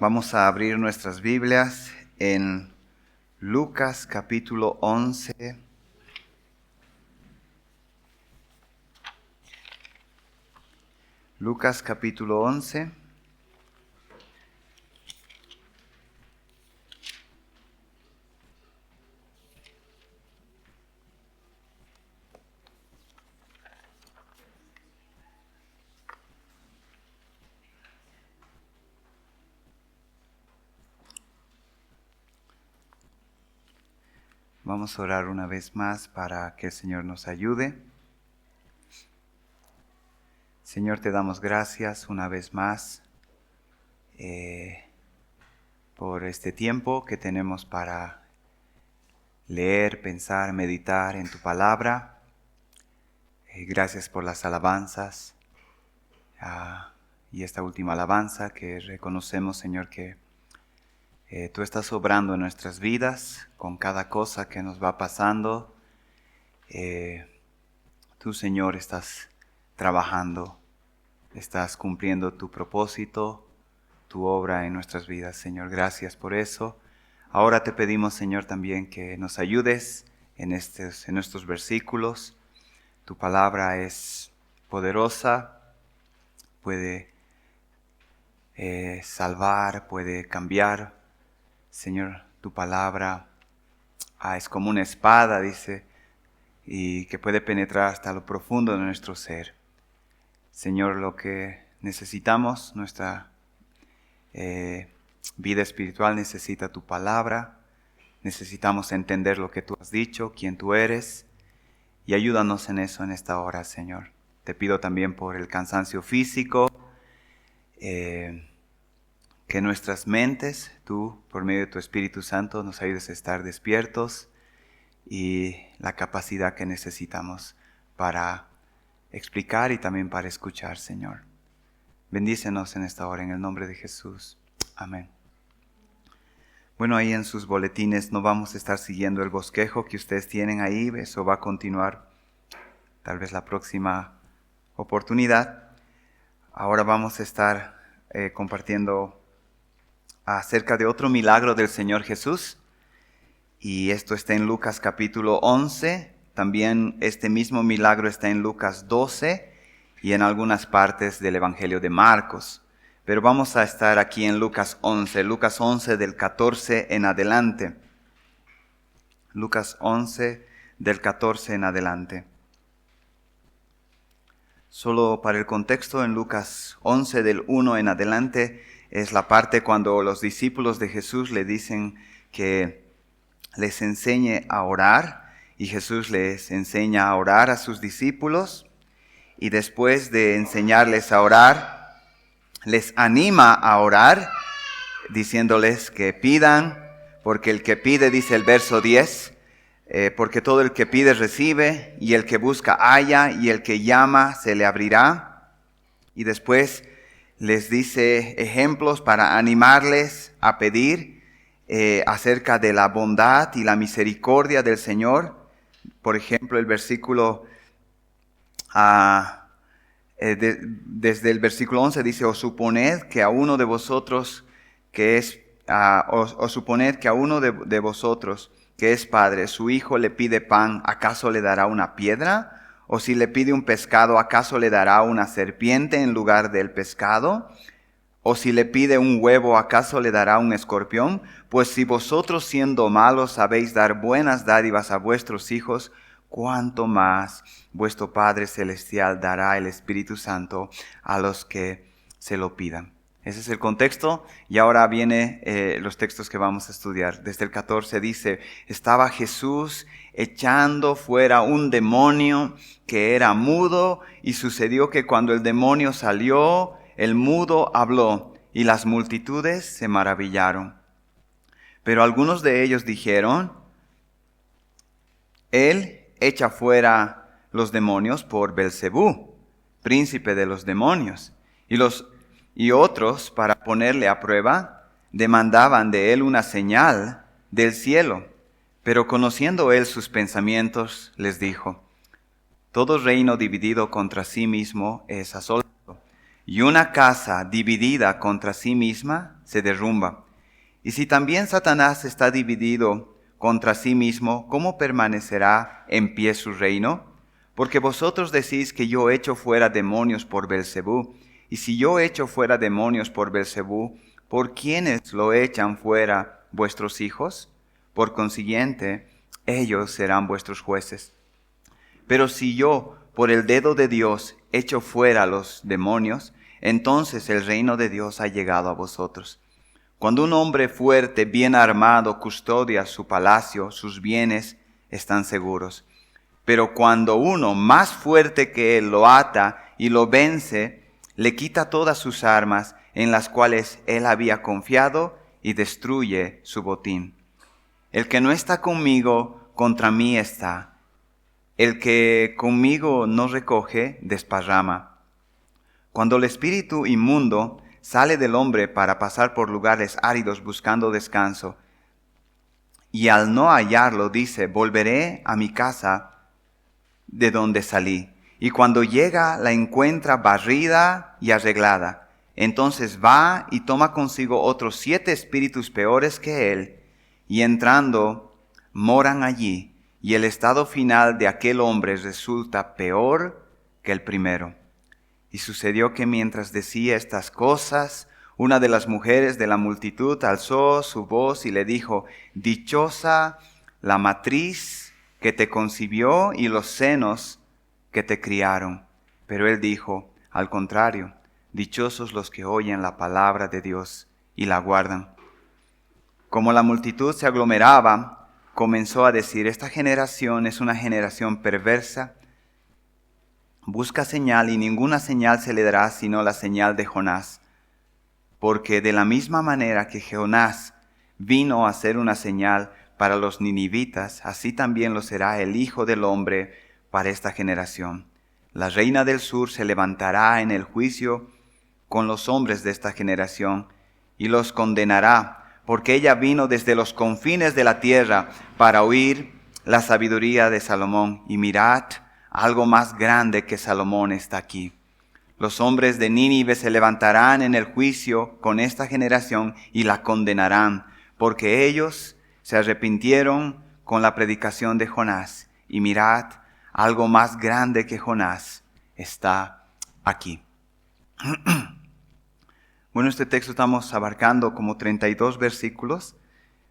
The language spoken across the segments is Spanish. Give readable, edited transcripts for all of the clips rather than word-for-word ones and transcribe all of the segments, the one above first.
Vamos a abrir nuestras Biblias en Lucas capítulo 11. Lucas capítulo 11. Vamos a orar una vez más para que el Señor nos ayude. Señor, te damos gracias una vez más por este tiempo que tenemos para leer, pensar, meditar en tu palabra. Gracias por las alabanzas y esta última alabanza que reconocemos, Señor, que tú estás obrando en nuestras vidas con cada cosa que nos va pasando. Tú, Señor, estás trabajando, estás cumpliendo tu propósito, tu obra en nuestras vidas, Señor. Gracias por eso. Ahora te pedimos, Señor, también que nos ayudes en estos versículos. Tu palabra es poderosa, puede salvar, puede cambiar. Señor, tu palabra es como una espada, dice, y que puede penetrar hasta lo profundo de nuestro ser. Señor, lo que necesitamos, nuestra vida espiritual necesita tu palabra. Necesitamos entender lo que tú has dicho, quién tú eres, y ayúdanos en eso en esta hora, Señor. Te pido también por el cansancio físico, que nuestras mentes, tú, por medio de tu Espíritu Santo, nos ayudes a estar despiertos y la capacidad que necesitamos para explicar y también para escuchar, Señor. Bendícenos en esta hora, en el nombre de Jesús. Amén. Bueno, ahí en sus boletines no vamos a estar siguiendo el bosquejo que ustedes tienen ahí. Eso va a continuar tal vez la próxima oportunidad. Ahora vamos a estar compartiendo acerca de otro milagro del Señor Jesús, y esto está en Lucas capítulo 11, también este mismo milagro está en Lucas 12 y en algunas partes del Evangelio de Marcos, pero vamos a estar aquí en Lucas 11 del 14 en adelante. Lucas 11 del 14 en adelante. Solo para el contexto, en Lucas 11 del 1 en adelante es la parte cuando los discípulos de Jesús le dicen que les enseñe a orar, y Jesús les enseña a orar a sus discípulos, y después de enseñarles a orar, les anima a orar, diciéndoles que pidan, porque el que pide, dice el verso 10, porque todo el que pide recibe, y el que busca halla, y el que llama se le abrirá. Y después les dice ejemplos para animarles a pedir acerca de la bondad y la misericordia del Señor. Por ejemplo, el versículo, desde el versículo 11 dice, o suponed que a uno de vosotros que es padre, su hijo le pide pan, ¿acaso le dará una piedra? ¿O si le pide un pescado, acaso le dará una serpiente en lugar del pescado? ¿O si le pide un huevo, acaso le dará un escorpión? Pues si vosotros, siendo malos, sabéis dar buenas dádivas a vuestros hijos, ¿cuánto más vuestro Padre Celestial dará el Espíritu Santo a los que se lo pidan? Ese es el contexto, y ahora vienen los textos que vamos a estudiar. Desde el 14 dice, estaba Jesús echando fuera un demonio que era mudo, y sucedió que cuando el demonio salió, el mudo habló, y las multitudes se maravillaron. Pero algunos de ellos dijeron, él echa fuera los demonios por Belcebú, príncipe de los demonios. Y otros, para ponerle a prueba, demandaban de él una señal del cielo. Pero conociendo él sus pensamientos, les dijo, todo reino dividido contra sí mismo es asolado, y una casa dividida contra sí misma se derrumba. Y si también Satanás está dividido contra sí mismo, ¿cómo permanecerá en pie su reino? Porque vosotros decís que yo echo fuera demonios por Beelzebú. Y si yo echo fuera demonios por Beelzebú, ¿por quiénes lo echan fuera vuestros hijos? Por consiguiente, ellos serán vuestros jueces. Pero si yo, por el dedo de Dios, echo fuera los demonios, entonces el reino de Dios ha llegado a vosotros. Cuando un hombre fuerte, bien armado, custodia su palacio, sus bienes están seguros. Pero cuando uno más fuerte que él lo ata y lo vence, le quita todas sus armas en las cuales él había confiado y destruye su botín. El que no está conmigo, contra mí está. El que conmigo no recoge, desparrama. Cuando el espíritu inmundo sale del hombre para pasar por lugares áridos buscando descanso, y al no hallarlo dice, volveré a mi casa de donde salí. Y cuando llega la encuentra barrida y arreglada. Entonces va y toma consigo otros 7 espíritus peores que él, y entrando moran allí, y el estado final de aquel hombre resulta peor que el primero. Y sucedió que mientras decía estas cosas, una de las mujeres de la multitud alzó su voz y le dijo, dichosa la matriz que te concibió y los senos que te criaron. Pero él dijo, al contrario, dichosos los que oyen la palabra de Dios y la guardan. Como la multitud se aglomeraba, comenzó a decir, esta generación es una generación perversa. Busca señal y ninguna señal se le dará sino la señal de Jonás. Porque de la misma manera que Jonás vino a ser una señal para los ninivitas, así también lo será el Hijo del Hombre para esta generación. La reina del sur se levantará en el juicio con los hombres de esta generación y los condenará, porque ella vino desde los confines de la tierra para oír la sabiduría de Salomón. Y mirad, algo más grande que Salomón está aquí. Los hombres de Nínive se levantarán en el juicio con esta generación y la condenarán, porque ellos se arrepintieron con la predicación de Jonás. Y mirad, algo más grande que Jonás está aquí. Bueno, este texto estamos abarcando como 32 versículos,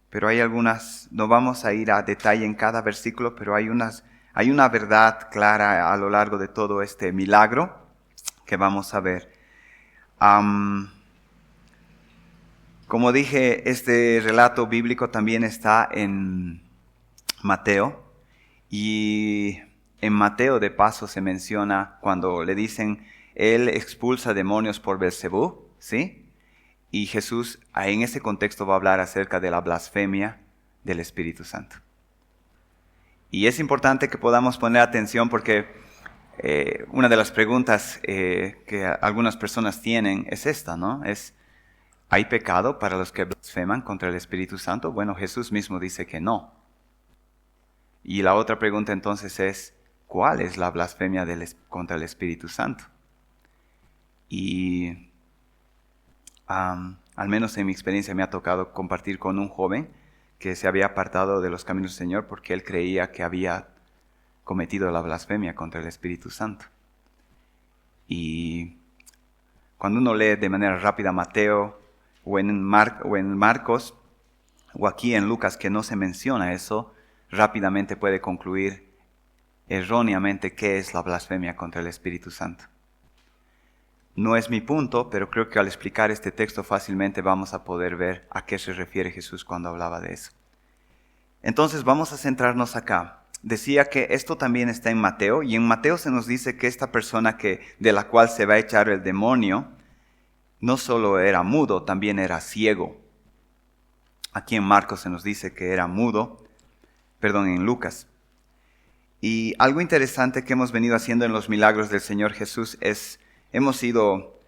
pero hay algunas, no vamos a ir a detalle en cada versículo, pero hay una verdad clara a lo largo de todo este milagro que vamos a ver. Como dije, este relato bíblico también está en Mateo, y en Mateo de paso se menciona cuando le dicen, él expulsa demonios por Beelzebú, ¿sí? Y Jesús en ese contexto va a hablar acerca de la blasfemia del Espíritu Santo. Y es importante que podamos poner atención porque una de las preguntas que algunas personas tienen es esta, ¿no? ¿Hay pecado para los que blasfeman contra el Espíritu Santo? Bueno, Jesús mismo dice que no. Y la otra pregunta entonces es, ¿cuál es la blasfemia contra el Espíritu Santo? Y al menos en mi experiencia me ha tocado compartir con un joven que se había apartado de los caminos del Señor porque él creía que había cometido la blasfemia contra el Espíritu Santo. Y cuando uno lee de manera rápida Mateo o en Marcos o aquí en Lucas que no se menciona eso, rápidamente puede concluir erróneamente qué es la blasfemia contra el Espíritu Santo. No es mi punto, pero creo que al explicar este texto fácilmente vamos a poder ver a qué se refiere Jesús cuando hablaba de eso. Entonces vamos a centrarnos acá. Decía que esto también está en Mateo, y en Mateo se nos dice que esta persona de la cual se va a echar el demonio, no solo era mudo, también era ciego. Aquí en Marcos se nos dice que era mudo, en Lucas. Y algo interesante que hemos venido haciendo en los milagros del Señor Jesús es, hemos ido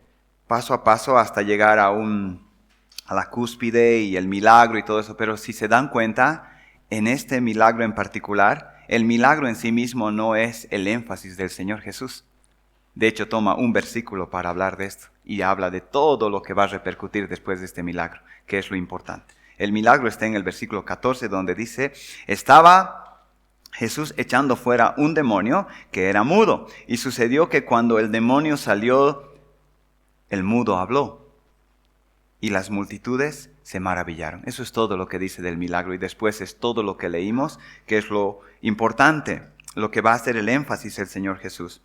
paso a paso hasta llegar a la cúspide y el milagro y todo eso, pero si se dan cuenta, en este milagro en particular, el milagro en sí mismo no es el énfasis del Señor Jesús. De hecho, toma un versículo para hablar de esto y habla de todo lo que va a repercutir después de este milagro, que es lo importante. El milagro está en el versículo 14, donde dice, estaba Jesús echando fuera un demonio que era mudo. Y sucedió que cuando el demonio salió, el mudo habló. Y las multitudes se maravillaron. Eso es todo lo que dice del milagro. Y después es todo lo que leímos, que es lo importante, lo que va a hacer el énfasis el Señor Jesús.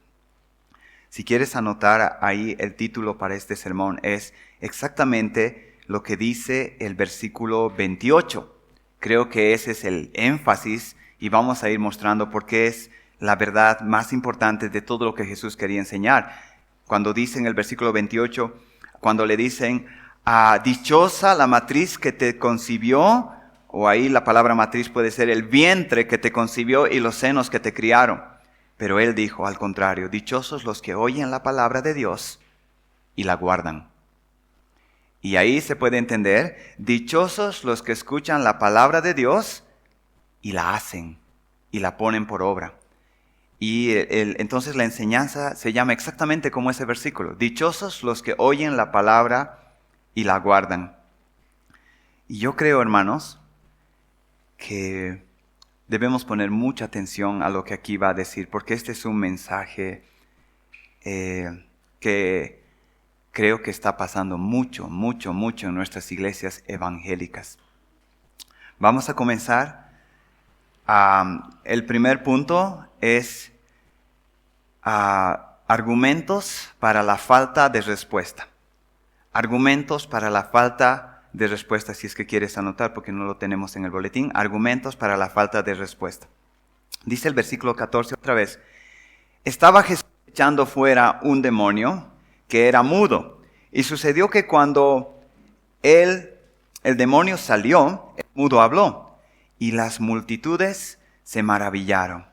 Si quieres anotar ahí el título para este sermón, es exactamente lo que dice el versículo 28. Creo que ese es el énfasis y vamos a ir mostrando por qué es la verdad más importante de todo lo que Jesús quería enseñar. Cuando dice en el versículo 28, cuando le dicen, dichosa la matriz que te concibió, o ahí la palabra matriz puede ser el vientre que te concibió y los senos que te criaron. Pero él dijo, al contrario, dichosos los que oyen la palabra de Dios y la guardan. Y ahí se puede entender, dichosos los que escuchan la palabra de Dios y la hacen y la ponen por obra. Y entonces la enseñanza se llama exactamente como ese versículo. Dichosos los que oyen la palabra y la guardan. Y yo creo, hermanos, que debemos poner mucha atención a lo que aquí va a decir, porque este es un mensaje que creo que está pasando mucho en nuestras iglesias evangélicas. Vamos a comenzar. El primer punto es argumentos para la falta de respuesta. Argumentos para la falta de respuesta, si es que quieres anotar, porque no lo tenemos en el boletín. Argumentos para la falta de respuesta. Dice el versículo 14 otra vez. Estaba Jesús echando fuera un demonio que era mudo. Y sucedió que cuando el demonio salió, el mudo habló. Y las multitudes se maravillaron.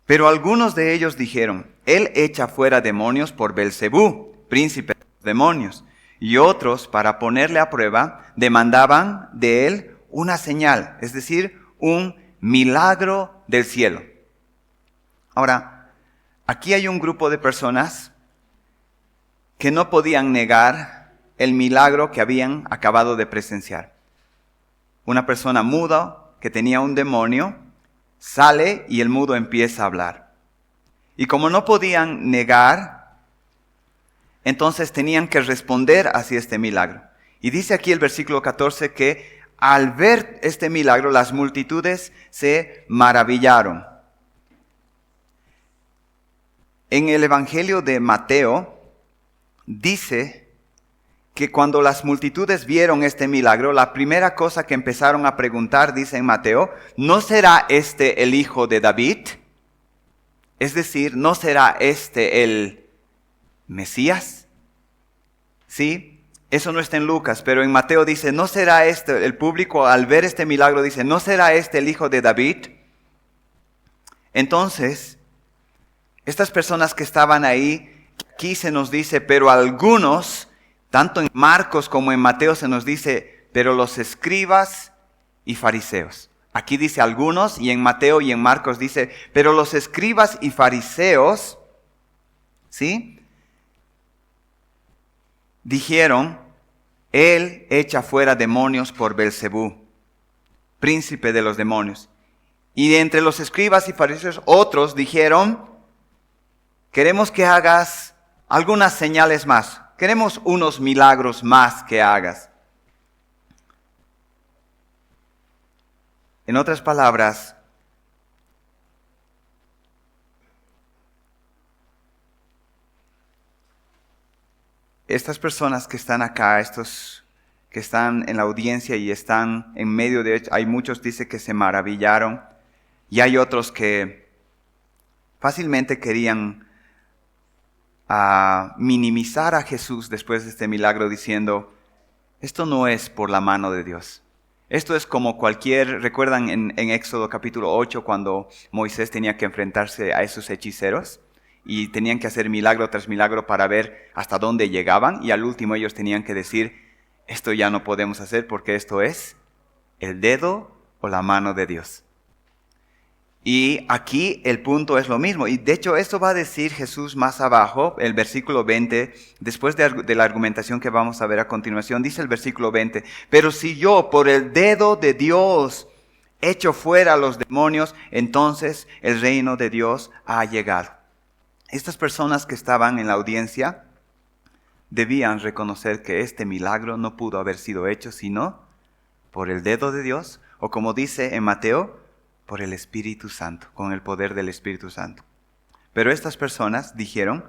Pero algunos de ellos dijeron, Él echa fuera demonios por Belcebú, príncipe de los demonios. Y otros, para ponerle a prueba, demandaban de él una señal, es decir, un milagro del cielo. Ahora, aquí hay un grupo de personas que no podían negar el milagro que habían acabado de presenciar. Una persona muda que tenía un demonio sale y el mudo empieza a hablar. Y como no podían negar, entonces tenían que responder hacia este milagro. Y dice aquí el versículo 14 que al ver este milagro las multitudes se maravillaron. En el Evangelio de Mateo dice que cuando las multitudes vieron este milagro, la primera cosa que empezaron a preguntar, dice en Mateo, ¿no será este el hijo de David? Es decir, ¿no será este el Mesías? Sí, eso no está en Lucas, pero en Mateo dice, ¿no será este, el público al ver este milagro dice, ¿no será este el hijo de David? Entonces, estas personas que estaban ahí, aquí se nos dice, pero algunos, tanto en Marcos como en Mateo se nos dice, pero los escribas y fariseos. Aquí dice algunos y en Mateo y en Marcos dice, pero los escribas y fariseos, ¿sí? Dijeron, Él echa fuera demonios por Belcebú, príncipe de los demonios. Y de entre los escribas y fariseos, otros dijeron, queremos que hagas algunas señales más. Queremos unos milagros más que hagas. En otras palabras, estas personas que están acá, estos que están en la audiencia y están en medio de ellos, hay muchos, dice, que se maravillaron, y hay otros que fácilmente querían minimizar a Jesús después de este milagro diciendo, esto no es por la mano de Dios. Esto es como ¿recuerdan en Éxodo capítulo 8 cuando Moisés tenía que enfrentarse a esos hechiceros? Y tenían que hacer milagro tras milagro para ver hasta dónde llegaban. Y al último ellos tenían que decir, esto ya no podemos hacer porque esto es el dedo o la mano de Dios. Y aquí el punto es lo mismo. Y de hecho esto va a decir Jesús más abajo, el versículo 20, después de la argumentación que vamos a ver a continuación, dice el versículo 20, pero si yo por el dedo de Dios echo fuera a los demonios, entonces el reino de Dios ha llegado. Estas personas que estaban en la audiencia debían reconocer que este milagro no pudo haber sido hecho sino por el dedo de Dios, o como dice en Mateo, por el Espíritu Santo, con el poder del Espíritu Santo. Pero estas personas dijeron,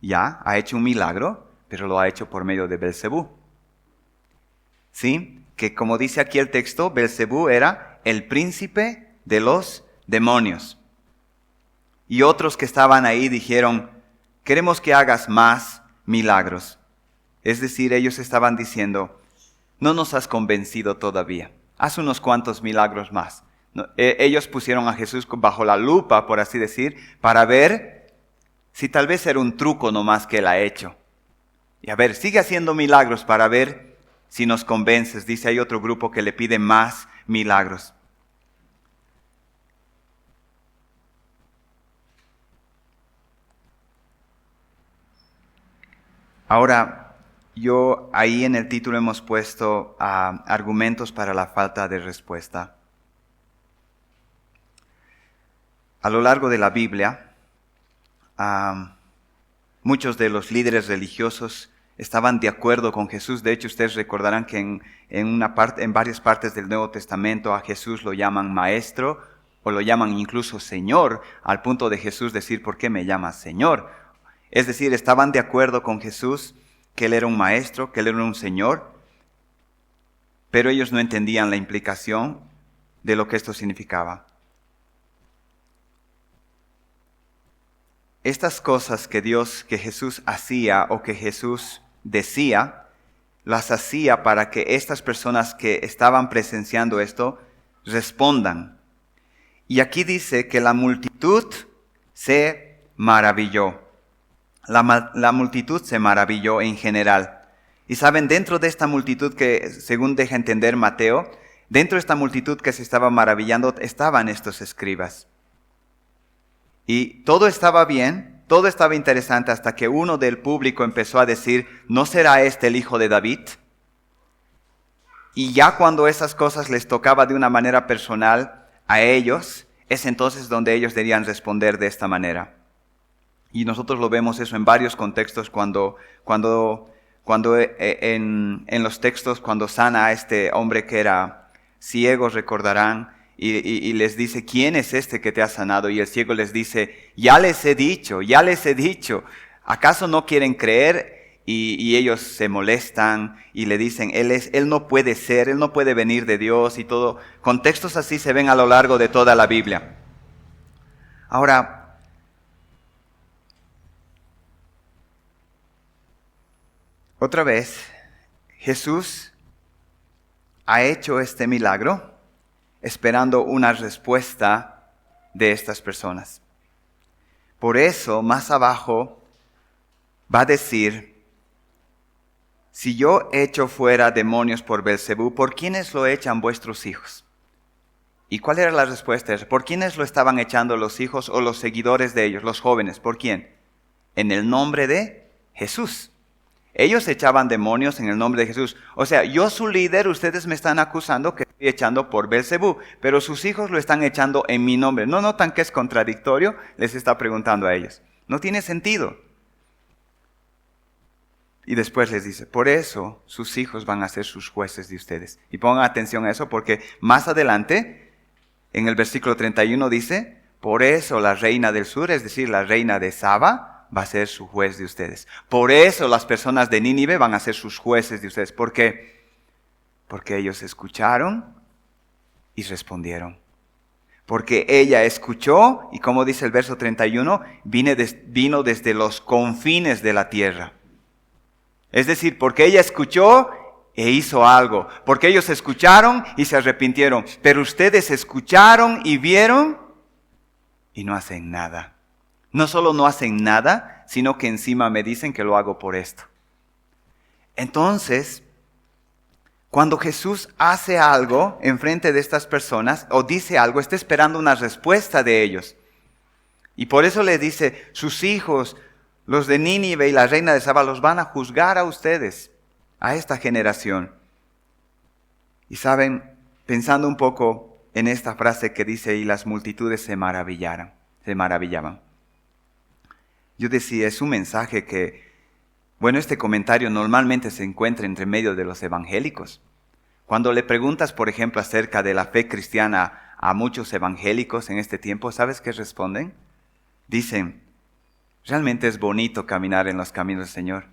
ya, ha hecho un milagro, pero lo ha hecho por medio de Belcebú. ¿Sí? Que como dice aquí el texto, Belcebú era el príncipe de los demonios. Y otros que estaban ahí dijeron, queremos que hagas más milagros. Es decir, ellos estaban diciendo, no nos has convencido todavía, haz unos cuantos milagros más. Ellos pusieron a Jesús bajo la lupa, por así decir, para ver si tal vez era un truco nomás que él ha hecho. Y a ver, sigue haciendo milagros para ver si nos convences. Dice, hay otro grupo que le pide más milagros. Ahora, ahí en el título hemos puesto argumentos para la falta de respuesta. A lo largo de la Biblia, muchos de los líderes religiosos estaban de acuerdo con Jesús. De hecho, ustedes recordarán que en varias partes del Nuevo Testamento a Jesús lo llaman maestro o lo llaman incluso Señor, al punto de Jesús decir, ¿por qué me llamas Señor? Es decir, estaban de acuerdo con Jesús que Él era un maestro, que Él era un Señor, pero ellos no entendían la implicación de lo que esto significaba. Estas cosas que Jesús hacía o que Jesús decía, las hacía para que estas personas que estaban presenciando esto respondan. Y aquí dice que la multitud se maravilló. La multitud se maravilló en general. Y saben, dentro de esta multitud que, según deja entender Mateo, dentro de esta multitud que se estaba maravillando estaban estos escribas. Y todo estaba bien, todo estaba interesante hasta que uno del público empezó a decir, ¿no será este el hijo de David? Y ya cuando esas cosas les tocaba de una manera personal a ellos, es entonces donde ellos debían responder de esta manera. Y nosotros lo vemos eso en varios contextos cuando en los textos cuando sana a este hombre que era ciego, recordarán, y les dice, ¿quién es este que te ha sanado? Y el ciego les dice, ya les he dicho, ¿acaso no quieren creer? Y ellos se molestan y le dicen, él no puede ser, él no puede venir de Dios y todo. Contextos así se ven a lo largo de toda la Biblia. Ahora, otra vez, Jesús ha hecho este milagro esperando una respuesta de estas personas. Por eso, más abajo, va a decir, si yo echo fuera demonios por Belcebú, ¿por quiénes lo echan vuestros hijos? ¿Y cuál era la respuesta? ¿Por quiénes lo estaban echando los hijos o los seguidores de ellos, los jóvenes? ¿Por quién? En el nombre de Jesús. Ellos echaban demonios en el nombre de Jesús. O sea, yo su líder, ustedes me están acusando que estoy echando por Belcebú, pero sus hijos lo están echando en mi nombre. ¿No notan que es contradictorio? Les está preguntando a ellos. No tiene sentido. Y después les dice, por eso sus hijos van a ser sus jueces de ustedes. Y pongan atención a eso porque más adelante, en el versículo 31 dice, por eso la reina del sur, es decir, la reina de Saba, va a ser su juez de ustedes. Por eso las personas de Nínive van a ser sus jueces de ustedes. ¿Por qué? Porque ellos escucharon y respondieron. Porque ella escuchó, y como dice el verso 31, vino desde los confines de la tierra. Es decir, porque ella escuchó e hizo algo. Porque ellos escucharon y se arrepintieron. Pero ustedes escucharon y vieron y no hacen nada. No solo no hacen nada, sino que encima me dicen que lo hago por esto. Entonces, Cuando Jesús hace algo en frente de estas personas o dice algo, está esperando una respuesta de ellos. Y por eso les dice, sus hijos, los de Nínive y la reina de Saba, los van a juzgar a ustedes, a esta generación. Y saben, pensando un poco en esta frase que dice, y las multitudes se maravillaban. Yo decía, es un mensaje que, bueno, este comentario normalmente se encuentra entre medio de los evangélicos. Cuando le preguntas, por ejemplo, acerca de la fe cristiana a muchos evangélicos en este tiempo, ¿sabes qué responden? Dicen, realmente es bonito caminar en los caminos del Señor.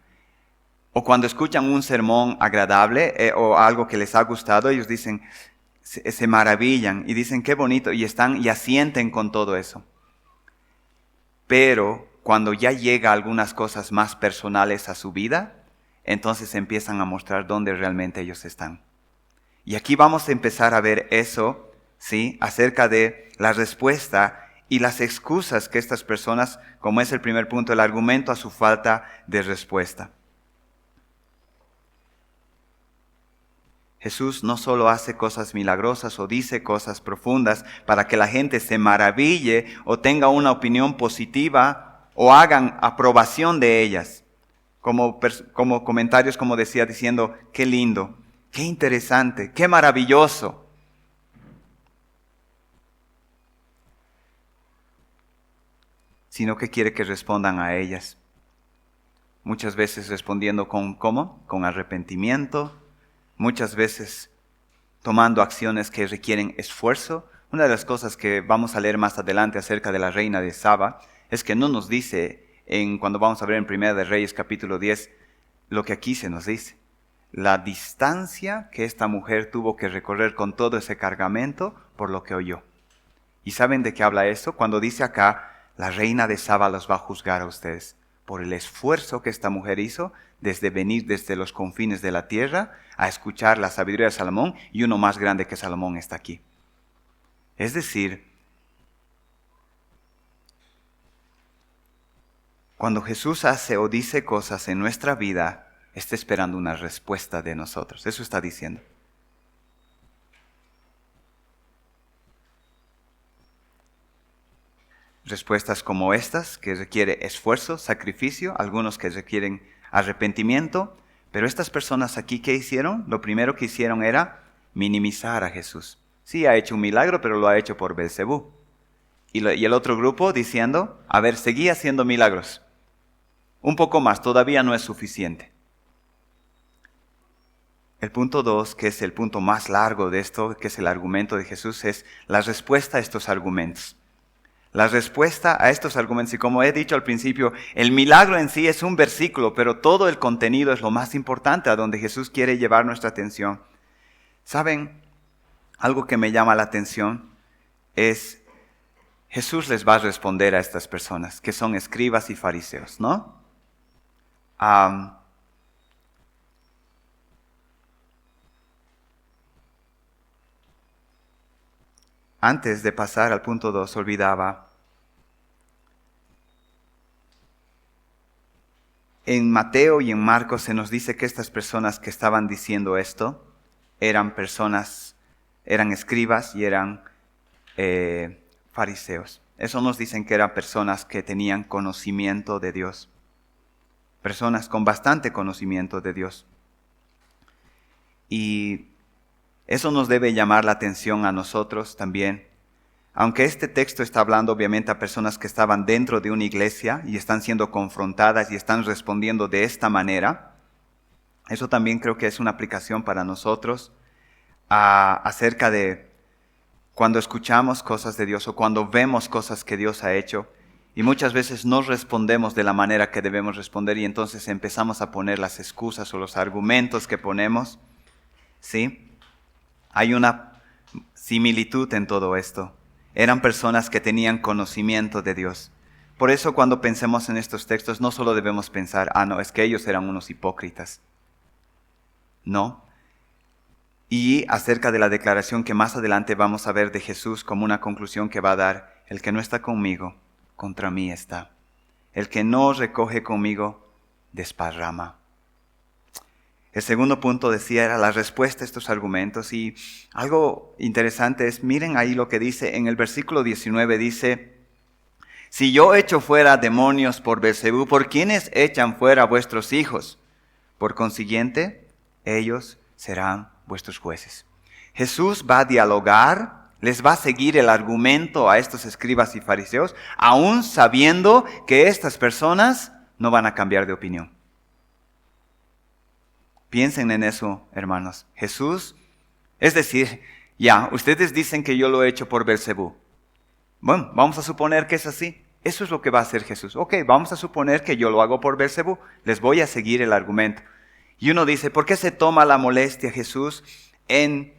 O cuando escuchan un sermón agradable o algo que les ha gustado, ellos dicen, se maravillan y dicen, qué bonito, y asienten con todo eso. Pero cuando ya llega algunas cosas más personales a su vida, entonces empiezan a mostrar dónde realmente ellos están. Y aquí vamos a empezar a ver eso, ¿sí? Acerca de la respuesta y las excusas que estas personas, como es el primer punto, el argumento a su falta de respuesta. Jesús no solo hace cosas milagrosas o dice cosas profundas para que la gente se maraville o tenga una opinión positiva o hagan aprobación de ellas. Como comentarios, como decía, diciendo, qué lindo, qué interesante, qué maravilloso. Sino que quiere que respondan a ellas. Muchas veces respondiendo con ¿cómo? Con arrepentimiento. Muchas veces tomando acciones que requieren esfuerzo. Una de las cosas que vamos a leer más adelante acerca de la reina de Saba es que no nos dice, cuando vamos a ver en Primera de Reyes capítulo 10, lo que aquí se nos dice. La distancia que esta mujer tuvo que recorrer con todo ese cargamento por lo que oyó. ¿Y saben de qué habla eso? Cuando dice acá, la reina de Saba los va a juzgar a ustedes por el esfuerzo que esta mujer hizo desde venir desde los confines de la tierra a escuchar la sabiduría de Salomón, y uno más grande que Salomón está aquí. Es decir, cuando Jesús hace o dice cosas en nuestra vida, está esperando una respuesta de nosotros. Eso está diciendo. Respuestas como estas, que requiere esfuerzo, sacrificio, algunos que requieren arrepentimiento, pero estas personas aquí, ¿qué hicieron? Lo primero que hicieron era minimizar a Jesús. Sí, ha hecho un milagro, pero lo ha hecho por Belcebú. Y el otro grupo diciendo, a ver, seguí haciendo milagros. Un poco más, todavía no es suficiente. El punto 2, que es el punto más largo de esto, que es el argumento de Jesús, es la respuesta a estos argumentos. La respuesta a estos argumentos, y como he dicho al principio, el milagro en sí es un versículo, pero todo el contenido es lo más importante, a donde Jesús quiere llevar nuestra atención. ¿Saben? Algo que me llama la atención es, Jesús les va a responder a estas personas, que son escribas y fariseos, ¿no? Antes de pasar al punto 2, olvidaba. En Mateo y en Marcos se nos dice que estas personas que estaban diciendo esto eran escribas y eran fariseos. Eso nos dicen que eran personas que tenían conocimiento de Dios. Personas con bastante conocimiento de Dios. Y eso nos debe llamar la atención a nosotros también. Aunque este texto está hablando obviamente a personas que estaban dentro de una iglesia y están siendo confrontadas y están respondiendo de esta manera, eso también creo que es una aplicación para nosotros acerca de cuando escuchamos cosas de Dios o cuando vemos cosas que Dios ha hecho y muchas veces no respondemos de la manera que debemos responder y entonces empezamos a poner las excusas o los argumentos que ponemos, ¿sí? Hay una similitud en todo esto. Eran personas que tenían conocimiento de Dios. Por eso cuando pensemos en estos textos no solo debemos pensar, no, es que ellos eran unos hipócritas. No. Y acerca de la declaración que más adelante vamos a ver de Jesús como una conclusión que va a dar, el que no está conmigo, contra mí está. El que no recoge conmigo, desparrama. El segundo punto decía era la respuesta a estos argumentos. Y algo interesante es, miren ahí lo que dice en el versículo 19, dice: si yo echo fuera demonios por Beelzebú, ¿por quiénes echan fuera vuestros hijos? Por consiguiente, ellos serán vuestros jueces. Jesús va a dialogar, les va a seguir el argumento a estos escribas y fariseos, aún sabiendo que estas personas no van a cambiar de opinión. Piensen en eso, hermanos. Jesús, es decir, ya, ustedes dicen que yo lo he hecho por Beelzebú. Bueno, vamos a suponer que es así. Eso es lo que va a hacer Jesús. Ok, vamos a suponer que yo lo hago por Beelzebú. Les voy a seguir el argumento. Y uno dice, ¿por qué se toma la molestia Jesús en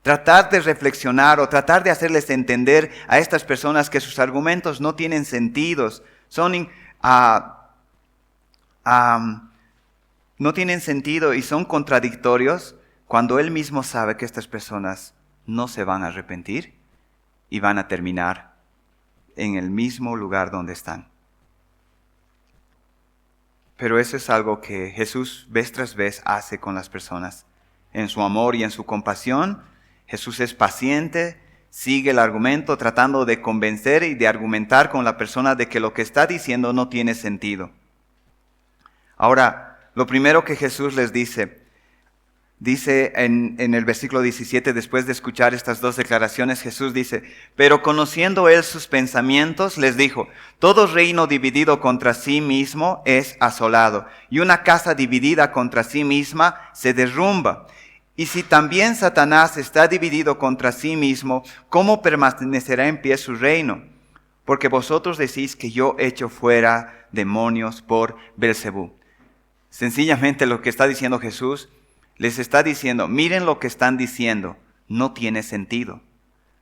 tratar de reflexionar o tratar de hacerles entender a estas personas que sus argumentos no tienen sentidos, no tienen sentido y son contradictorios, cuando Él mismo sabe que estas personas no se van a arrepentir y van a terminar en el mismo lugar donde están? Pero eso es algo que Jesús vez tras vez hace con las personas. En su amor y en su compasión, Jesús es paciente, sigue el argumento tratando de convencer y de argumentar con la persona de que lo que está diciendo no tiene sentido. Ahora, lo primero que Jesús les dice en el versículo 17, después de escuchar estas dos declaraciones, Jesús dice: pero conociendo Él sus pensamientos, les dijo: todo reino dividido contra sí mismo es asolado, y una casa dividida contra sí misma se derrumba. Y si también Satanás está dividido contra sí mismo, ¿cómo permanecerá en pie su reino? Porque vosotros decís que yo echo fuera demonios por Beelzebú. Sencillamente lo que está diciendo Jesús, les está diciendo: miren lo que están diciendo, no tiene sentido.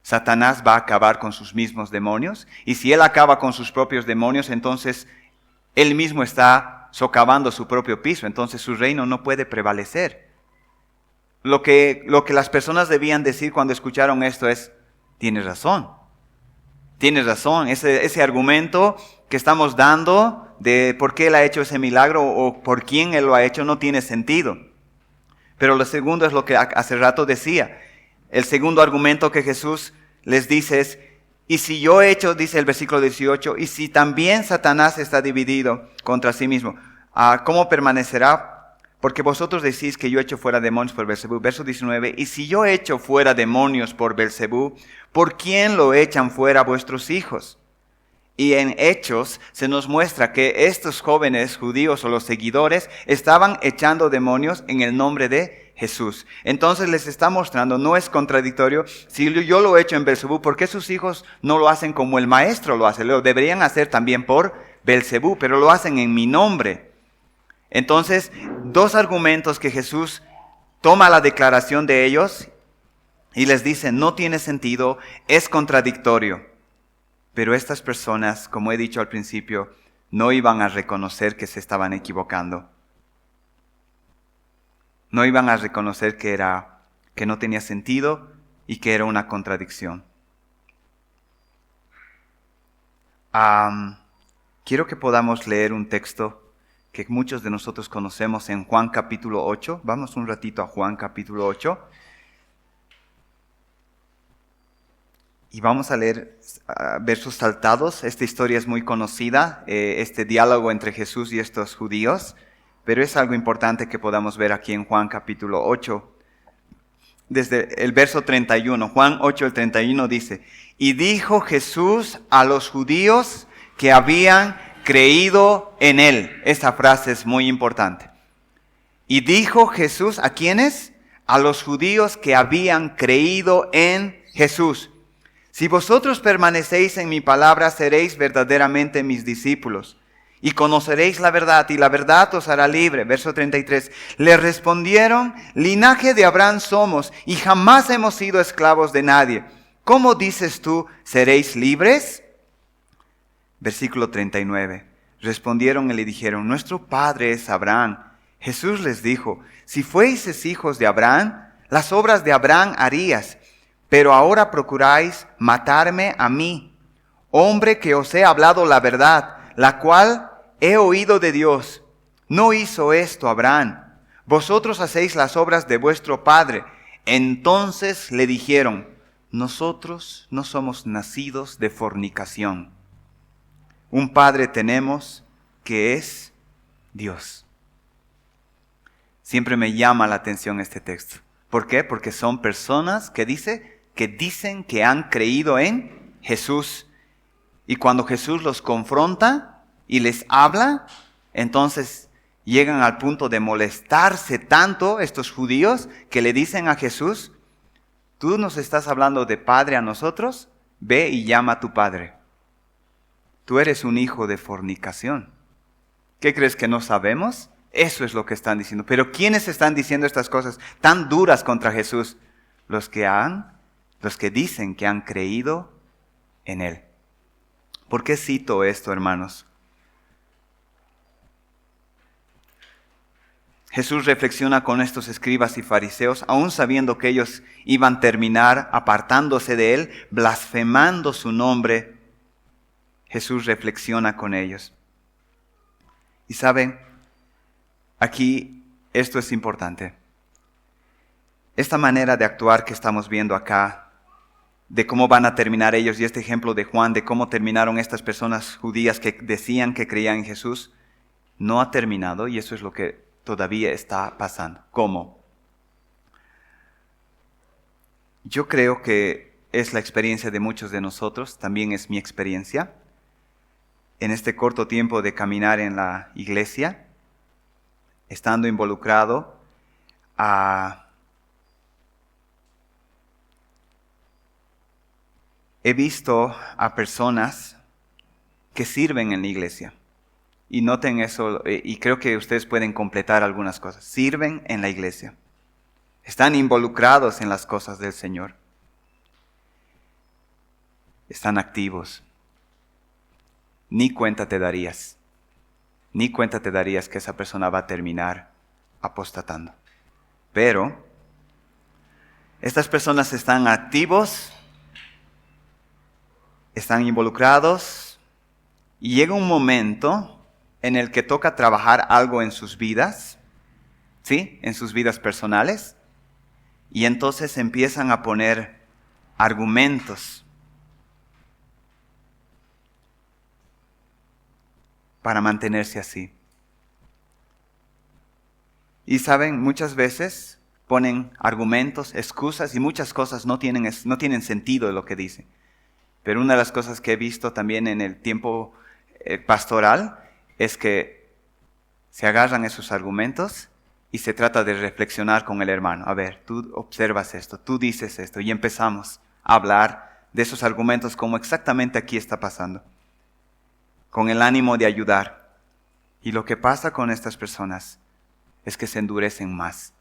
Satanás va a acabar con sus mismos demonios, y si él acaba con sus propios demonios, entonces él mismo está socavando su propio piso, entonces su reino no puede prevalecer. Lo que las personas debían decir cuando escucharon esto es: tienes razón, ese argumento que estamos dando de por qué él ha hecho ese milagro o por quién él lo ha hecho no tiene sentido. Pero lo segundo es lo que hace rato decía. El segundo argumento que Jesús les dice es: y si yo he hecho, dice el versículo 18, y si también Satanás está dividido contra sí mismo, ¿cómo permanecerá? Porque vosotros decís que yo echo fuera demonios por Beelzebú. Verso 19, y si yo echo fuera demonios por Beelzebú, ¿por quién lo echan fuera vuestros hijos? Y en Hechos se nos muestra que estos jóvenes judíos o los seguidores estaban echando demonios en el nombre de Jesús. Entonces les está mostrando, no es contradictorio, si yo lo echo en Beelzebú, ¿por qué sus hijos no lo hacen como el maestro lo hace? Lo deberían hacer también por Beelzebú, pero lo hacen en mi nombre. Entonces, dos argumentos que Jesús toma la declaración de ellos y les dice: no tiene sentido, es contradictorio. Pero estas personas, como he dicho al principio, no iban a reconocer que se estaban equivocando. No iban a reconocer que no tenía sentido y que era una contradicción. Quiero que podamos leer un texto que muchos de nosotros conocemos en Juan capítulo 8. Vamos un ratito a Juan capítulo 8. Y vamos a leer versos saltados. Esta historia es muy conocida, este diálogo entre Jesús y estos judíos, pero es algo importante que podamos ver aquí en Juan capítulo 8. Desde el verso 31, Juan 8, el 31 dice: y dijo Jesús a los judíos que habían creído en Él. Esta frase es muy importante. Y dijo Jesús, ¿a quiénes? A los judíos que habían creído en Jesús: si vosotros permanecéis en mi palabra, seréis verdaderamente mis discípulos, y conoceréis la verdad, y la verdad os hará libre. Verso 33. Le respondieron: linaje de Abraham somos, y jamás hemos sido esclavos de nadie. ¿Cómo dices tú, seréis libres? Versículo 39. Respondieron y le dijeron: nuestro padre es Abraham. Jesús les dijo: si fueseis hijos de Abraham, las obras de Abraham harías. Pero ahora procuráis matarme a mí, hombre que os he hablado la verdad, la cual he oído de Dios. No hizo esto Abraham. Vosotros hacéis las obras de vuestro padre. Entonces le dijeron: nosotros no somos nacidos de fornicación. Un padre tenemos que es Dios. Siempre me llama la atención este texto. ¿Por qué? Porque son personas que dicen que han creído en Jesús. Y cuando Jesús los confronta y les habla, entonces llegan al punto de molestarse tanto estos judíos que le dicen a Jesús: tú nos estás hablando de padre a nosotros, ve y llama a tu padre. Tú eres un hijo de fornicación. ¿Qué crees que no sabemos? Eso es lo que están diciendo. Pero ¿quiénes están diciendo estas cosas tan duras contra Jesús? Los que dicen que han creído en Él. ¿Por qué cito esto, hermanos? Jesús reflexiona con estos escribas y fariseos, aún sabiendo que ellos iban a terminar apartándose de Él, blasfemando su nombre. Jesús reflexiona con ellos. Y saben, aquí esto es importante. Esta manera de actuar que estamos viendo acá, de cómo van a terminar ellos, y este ejemplo de Juan, de cómo terminaron estas personas judías que decían que creían en Jesús, no ha terminado, y eso es lo que todavía está pasando. ¿Cómo? Yo creo que es la experiencia de muchos de nosotros, también es mi experiencia. En este corto tiempo de caminar en la iglesia, estando involucrado he visto a personas que sirven en la iglesia. Y noten eso, y creo que ustedes pueden completar algunas cosas. Sirven en la iglesia. Están involucrados en las cosas del Señor. Están activos. Ni cuenta te darías. Ni cuenta te darías que esa persona va a terminar apostatando. Pero estas personas están activos, están involucrados, y llega un momento en el que toca trabajar algo en sus vidas, ¿sí? En sus vidas personales, y entonces empiezan a poner argumentos para mantenerse así. Y saben, muchas veces ponen argumentos, excusas, y muchas cosas no tienen sentido de lo que dicen. Pero una de las cosas que he visto también en el tiempo pastoral es que se agarran esos argumentos y se trata de reflexionar con el hermano. A ver, tú observas esto, tú dices esto, y empezamos a hablar de esos argumentos como exactamente aquí está pasando, con el ánimo de ayudar. Y lo que pasa con estas personas es que se endurecen más.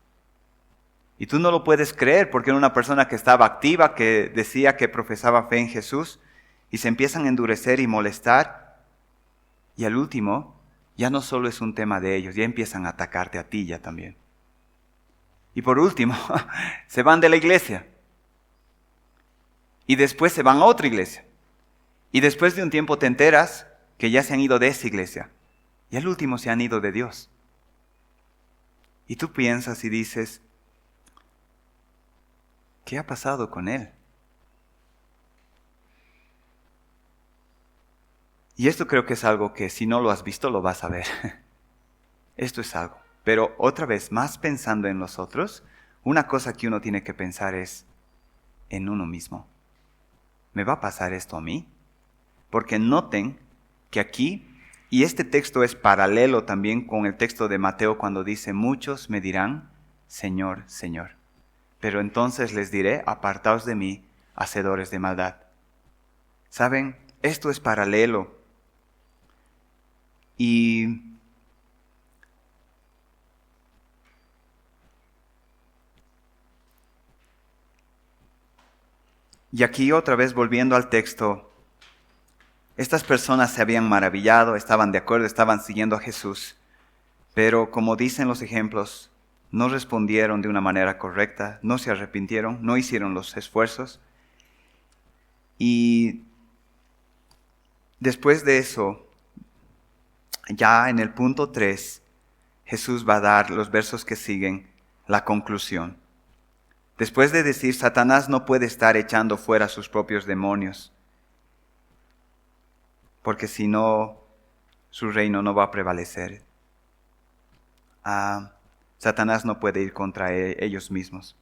Y tú no lo puedes creer porque era una persona que estaba activa, que decía que profesaba fe en Jesús, y se empiezan a endurecer y molestar. Y al último, ya no solo es un tema de ellos, ya empiezan a atacarte a ti ya también. Y por último, se van de la iglesia. Y después se van a otra iglesia. Y después de un tiempo te enteras que ya se han ido de esa iglesia. Y al último se han ido de Dios. Y tú piensas y dices: ¿qué ha pasado con él? Y esto creo que es algo que si no lo has visto lo vas a ver. Esto es algo. Pero otra vez, más pensando en los otros, una cosa que uno tiene que pensar es en uno mismo. ¿Me va a pasar esto a mí? Porque noten que aquí, y este texto es paralelo también con el texto de Mateo cuando dice: muchos me dirán, Señor, Señor. Pero entonces les diré: apartaos de mí, hacedores de maldad. ¿Saben? Esto es paralelo. Y aquí otra vez volviendo al texto, estas personas se habían maravillado, estaban de acuerdo, estaban siguiendo a Jesús, pero como dicen los ejemplos, no respondieron de una manera correcta, no se arrepintieron, no hicieron los esfuerzos. Y después de eso, ya en el punto 3, Jesús va a dar, los versos que siguen, la conclusión. Después de decir, Satanás no puede estar echando fuera sus propios demonios, porque si no, su reino no va a prevalecer. Satanás no puede ir contra ellos mismos.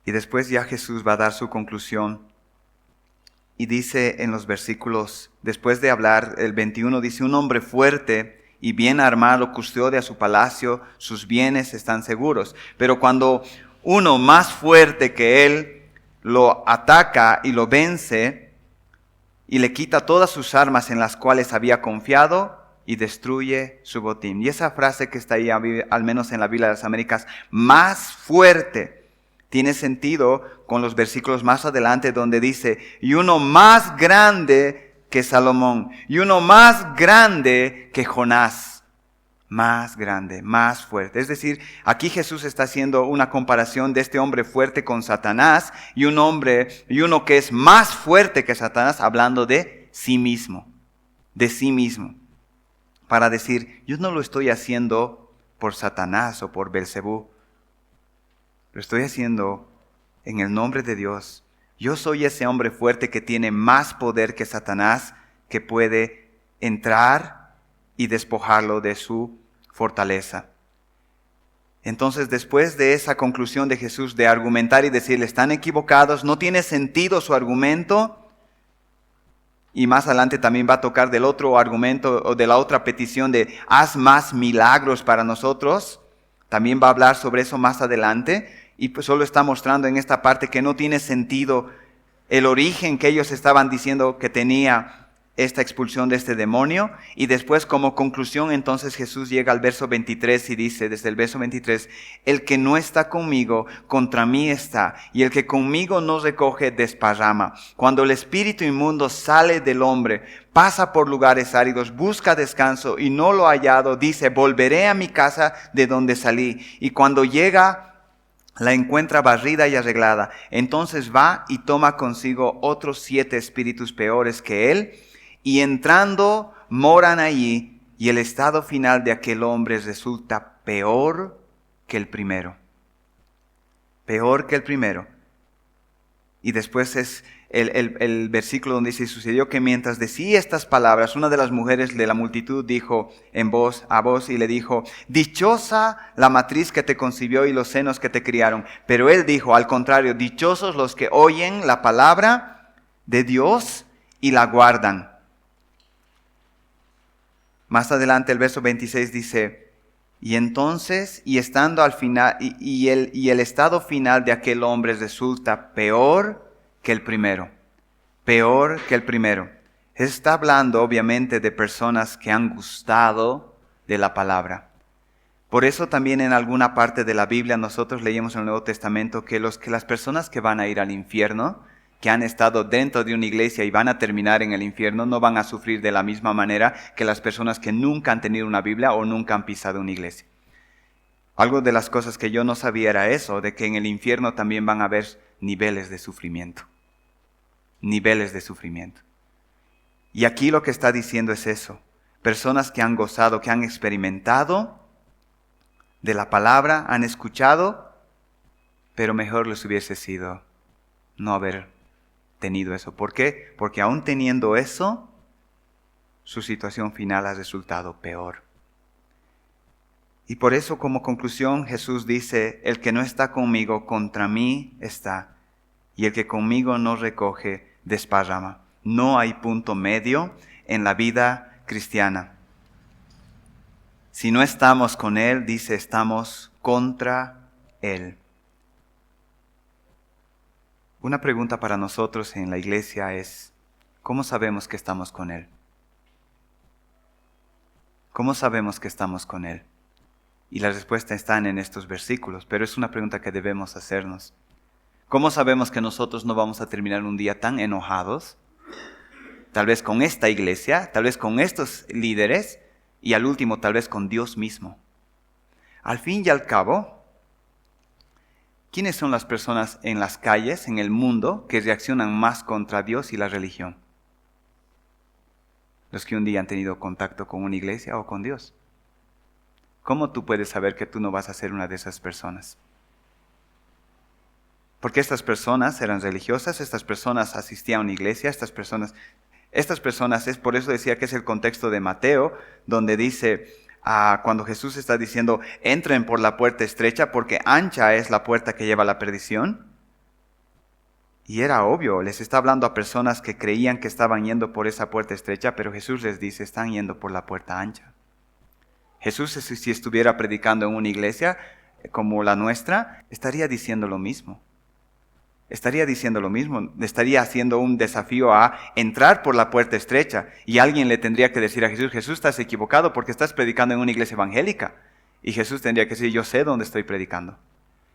Y después ya Jesús va a dar su conclusión. Y dice en los versículos, después de hablar, el 21 dice, un hombre fuerte y bien armado custodia su palacio, sus bienes están seguros. Pero cuando uno más fuerte que él lo ataca y lo vence y le quita todas sus armas en las cuales había confiado y destruye su botín. Y esa frase que está ahí, al menos en la Biblia de las Américas, más fuerte, tiene sentido con los versículos más adelante donde dice, y uno más grande que Salomón, y uno más grande que Jonás. Más grande, más fuerte. Es decir, aquí Jesús está haciendo una comparación de este hombre fuerte con Satanás y uno que es más fuerte que Satanás, hablando de sí mismo, para decir, yo no lo estoy haciendo por Satanás o por Belcebú. Lo estoy haciendo en el nombre de Dios. Yo soy ese hombre fuerte que tiene más poder que Satanás, que puede entrar y despojarlo de su fortaleza. Entonces, después de esa conclusión de Jesús de argumentar y decirle, están equivocados, no tiene sentido su argumento, y más adelante también va a tocar del otro argumento o de la otra petición de haz más milagros para nosotros. También va a hablar sobre eso más adelante y pues solo está mostrando en esta parte que no tiene sentido el origen que ellos estaban diciendo que tenía esta expulsión de este demonio. Y después como conclusión entonces Jesús llega al verso 23 y dice desde el verso 23, el que no está conmigo, contra mí está, y el que conmigo no recoge, desparrama. Cuando el espíritu inmundo sale del hombre, pasa por lugares áridos, busca descanso y no lo ha hallado, dice, volveré a mi casa de donde salí. Y cuando llega, la encuentra barrida y arreglada. Entonces va y toma consigo otros 7 espíritus peores que él, y entrando moran allí, y el estado final de aquel hombre resulta peor que el primero. Peor que el primero. Y después es el versículo donde dice, sucedió que mientras decía estas palabras, una de las mujeres de la multitud dijo a voz y le dijo, dichosa la matriz que te concibió y los senos que te criaron. Pero él dijo, al contrario, dichosos los que oyen la palabra de Dios y la guardan. Más adelante el verso 26 dice, y entonces, y estando al final, y el estado final de aquel hombre resulta peor que el primero. Peor que el primero. Está hablando obviamente de personas que han gustado de la palabra. Por eso también en alguna parte de la Biblia nosotros leímos en el Nuevo Testamento que las personas que van a ir al infierno, que han estado dentro de una iglesia y van a terminar en el infierno, no van a sufrir de la misma manera que las personas que nunca han tenido una Biblia o nunca han pisado una iglesia. Algo de las cosas que yo no sabía era eso, de que en el infierno también van a haber niveles de sufrimiento. Niveles de sufrimiento. Y aquí lo que está diciendo es eso. Personas que han gozado, que han experimentado de la palabra, han escuchado, pero mejor les hubiese sido no haber tenido eso. ¿Por qué? Porque aún teniendo eso, su situación final ha resultado peor. Y por eso como conclusión Jesús dice, el que no está conmigo, contra mí está, y el que conmigo no recoge, desparrama. No hay punto medio en la vida cristiana. Si no estamos con Él, dice, estamos contra Él. Una pregunta para nosotros en la iglesia es, ¿cómo sabemos que estamos con Él? ¿Cómo sabemos que estamos con Él? Y la respuesta está en estos versículos, pero es una pregunta que debemos hacernos. ¿Cómo sabemos que nosotros no vamos a terminar un día tan enojados? Tal vez con esta iglesia, tal vez con estos líderes, y al último tal vez con Dios mismo. Al fin y al cabo, ¿quiénes son las personas en las calles, en el mundo, que reaccionan más contra Dios y la religión? los que un día han tenido contacto con una iglesia o con Dios. ¿Cómo tú puedes saber que tú no vas a ser una de esas personas? Porque estas personas eran religiosas, estas personas asistían a una iglesia, estas personas, es por eso decía que es el contexto de Mateo, donde dice, cuando Jesús está diciendo, entren por la puerta estrecha porque ancha es la puerta que lleva a la perdición. Y era obvio, les está hablando a personas que creían que estaban yendo por esa puerta estrecha, pero Jesús les dice, están yendo por la puerta ancha. Jesús, si estuviera predicando en una iglesia como la nuestra, estaría diciendo lo mismo. Estaría haciendo un desafío a entrar por la puerta estrecha. Y alguien le tendría que decir a Jesús, Jesús, estás equivocado porque estás predicando en una iglesia evangélica. Y Jesús tendría que decir, yo sé dónde estoy predicando.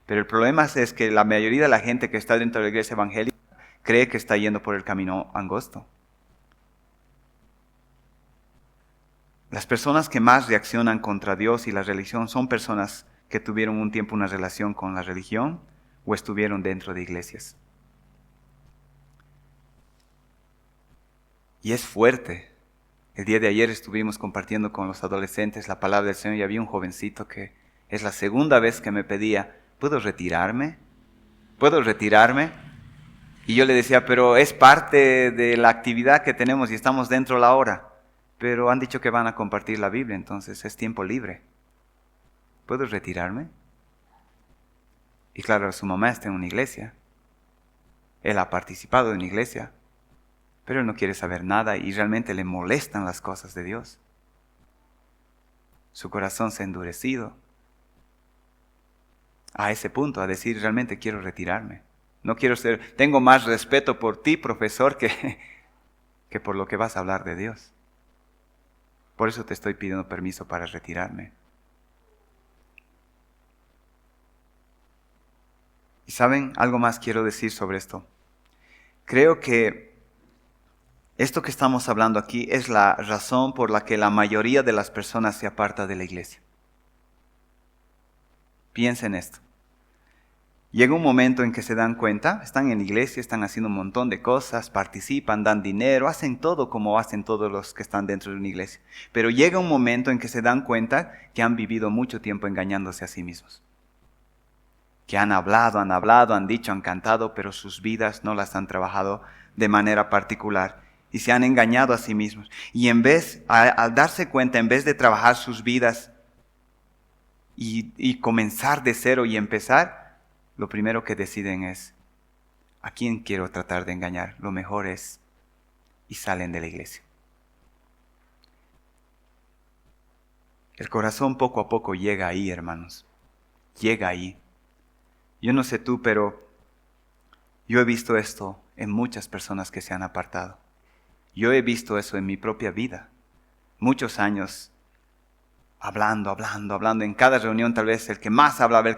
Pero el problema es que la mayoría de la gente que está dentro de la iglesia evangélica cree que está yendo por el camino angosto. Las personas que más reaccionan contra Dios y la religión son personas que tuvieron un tiempo una relación con la religión o estuvieron dentro de iglesias. Y es fuerte. El día de ayer estuvimos compartiendo con los adolescentes la palabra del Señor y había un jovencito que es la segunda vez que me pedía, ¿puedo retirarme? ¿Puedo retirarme? Y yo le decía, pero es parte de la actividad que tenemos y estamos dentro de la hora. Pero han dicho que van a compartir la Biblia, entonces es tiempo libre. ¿Puedo retirarme? Y claro, su mamá está en una iglesia. Él ha participado en una iglesia. Pero él no quiere saber nada y realmente le molestan las cosas de Dios. Su corazón se ha endurecido a ese punto, a decir, realmente quiero retirarme. No quiero tengo más respeto por ti, profesor, que por lo que vas a hablar de Dios. Por eso te estoy pidiendo permiso para retirarme. Y saben, algo más quiero decir sobre esto. Creo que esto que estamos hablando aquí es la razón por la que la mayoría de las personas se aparta de la iglesia. Piensen esto. Llega un momento en que se dan cuenta, están en la iglesia, están haciendo un montón de cosas, participan, dan dinero, hacen todo como hacen todos los que están dentro de una iglesia. Pero llega un momento en que se dan cuenta que han vivido mucho tiempo engañándose a sí mismos. Que han hablado, han dicho, han cantado, pero sus vidas no las han trabajado de manera particular. Y se han engañado a sí mismos. Y al darse cuenta, en vez de trabajar sus vidas y comenzar de cero y empezar, lo primero que deciden es, ¿a quién quiero tratar de engañar? Lo mejor es, y salen de la iglesia. El corazón poco a poco llega ahí, hermanos. Llega ahí. Yo no sé tú, pero yo he visto esto en muchas personas que se han apartado. Yo he visto eso en mi propia vida. Muchos años hablando. En cada reunión tal vez el que más hablaba,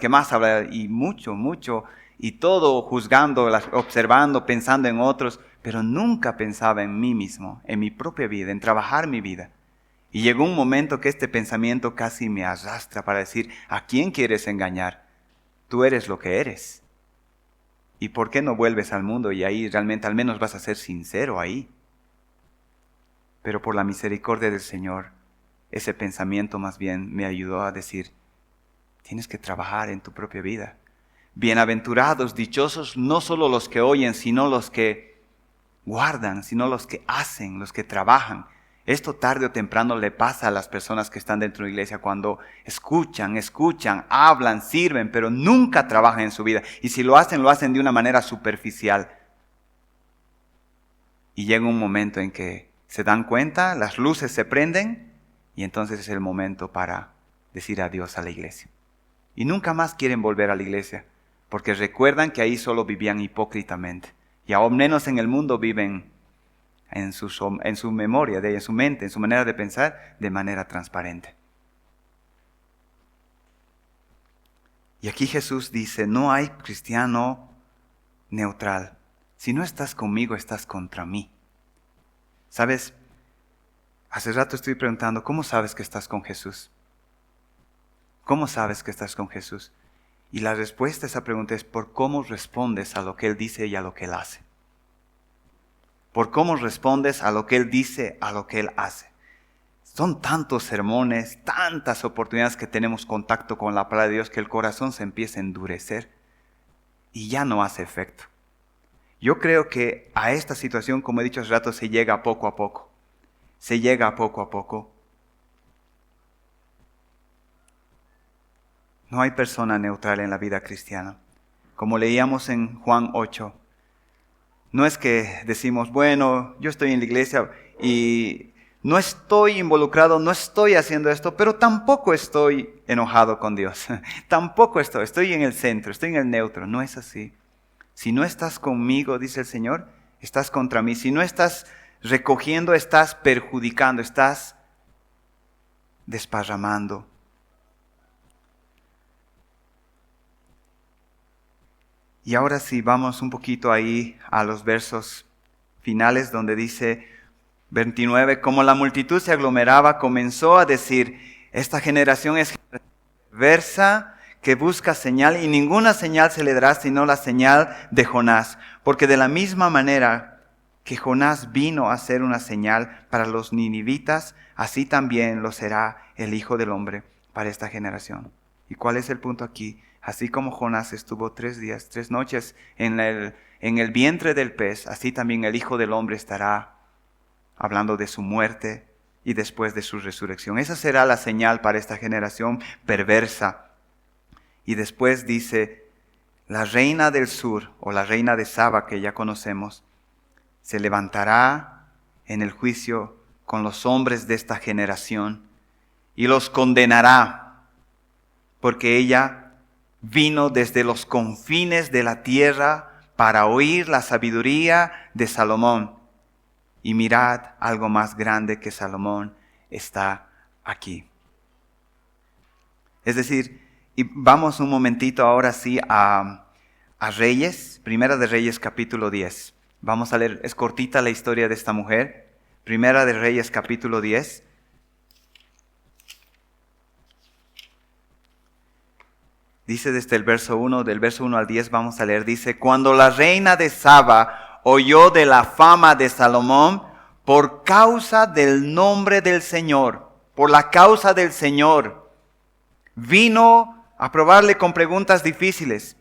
y mucho, y todo juzgando, observando, pensando en otros, pero nunca pensaba en mí mismo, en mi propia vida, en trabajar mi vida. Y llegó un momento que este pensamiento casi me arrastra para decir, ¿a quién quieres engañar? Tú eres lo que eres. ¿Y por qué no vuelves al mundo y ahí realmente al menos vas a ser sincero ahí? Pero por la misericordia del Señor, ese pensamiento más bien me ayudó a decir, tienes que trabajar en tu propia vida. Bienaventurados, dichosos, no solo los que oyen, sino los que guardan, sino los que hacen, los que trabajan. Esto tarde o temprano le pasa a las personas que están dentro de la iglesia cuando escuchan, hablan, sirven, pero nunca trabajan en su vida. Y si lo hacen de una manera superficial. Y llega un momento en que se dan cuenta, las luces se prenden y entonces es el momento para decir adiós a la iglesia. Y nunca más quieren volver a la iglesia porque recuerdan que ahí solo vivían hipócritamente. Y aún menos en el mundo viven en su memoria, en su mente, en su manera de pensar, de manera transparente. Y aquí Jesús dice, no hay cristiano neutral. Si no estás conmigo, estás contra mí. ¿Sabes? Hace rato estoy preguntando, ¿cómo sabes que estás con Jesús? ¿Cómo sabes que estás con Jesús? Y la respuesta a esa pregunta es por cómo respondes a lo que Él dice y a lo que Él hace. por cómo respondes a lo que Él dice, a lo que Él hace. Son tantos sermones, tantas oportunidades que tenemos contacto con la palabra de Dios que el corazón se empieza a endurecer y ya no hace efecto. Yo creo que a esta situación, como he dicho hace rato, se llega poco a poco. Se llega poco a poco. No hay persona neutral en la vida cristiana. Como leíamos en Juan 8, no es que decimos, bueno, yo estoy en la iglesia y no estoy involucrado, no estoy haciendo esto, pero tampoco estoy enojado con Dios. Tampoco estoy en el centro, estoy en el neutro. No es así. Si no estás conmigo, dice el Señor, estás contra mí. Si no estás recogiendo, estás perjudicando, estás desparramando. Y ahora sí, vamos un poquito ahí a los versos finales donde dice 29, como la multitud se aglomeraba, comenzó a decir, esta generación es perversa, que busca señal, y ninguna señal se le dará sino la señal de Jonás. Porque de la misma manera que Jonás vino a ser una señal para los ninivitas, así también lo será el Hijo del Hombre para esta generación. ¿Y cuál es el punto aquí? Así como Jonás estuvo 3 días, 3 noches en el vientre del pez, así también el Hijo del Hombre estará hablando de su muerte y después de su resurrección. Esa será la señal para esta generación perversa. Y después dice, la reina del sur, o la reina de Saba, que ya conocemos, se levantará en el juicio con los hombres de esta generación y los condenará, porque ella vino desde los confines de la tierra para oír la sabiduría de Salomón. Y mirad, algo más grande que Salomón está aquí. Es decir, y vamos un momentito ahora sí a Reyes, Primera de Reyes capítulo 10. Vamos a leer, es cortita la historia de esta mujer. Primera de Reyes capítulo 10. Dice desde el verso 1, del verso 1 al 10 vamos a leer, dice, cuando la reina de Saba oyó de la fama de Salomón, por causa del nombre del Señor, por la causa del Señor, vino a probarle con preguntas difíciles.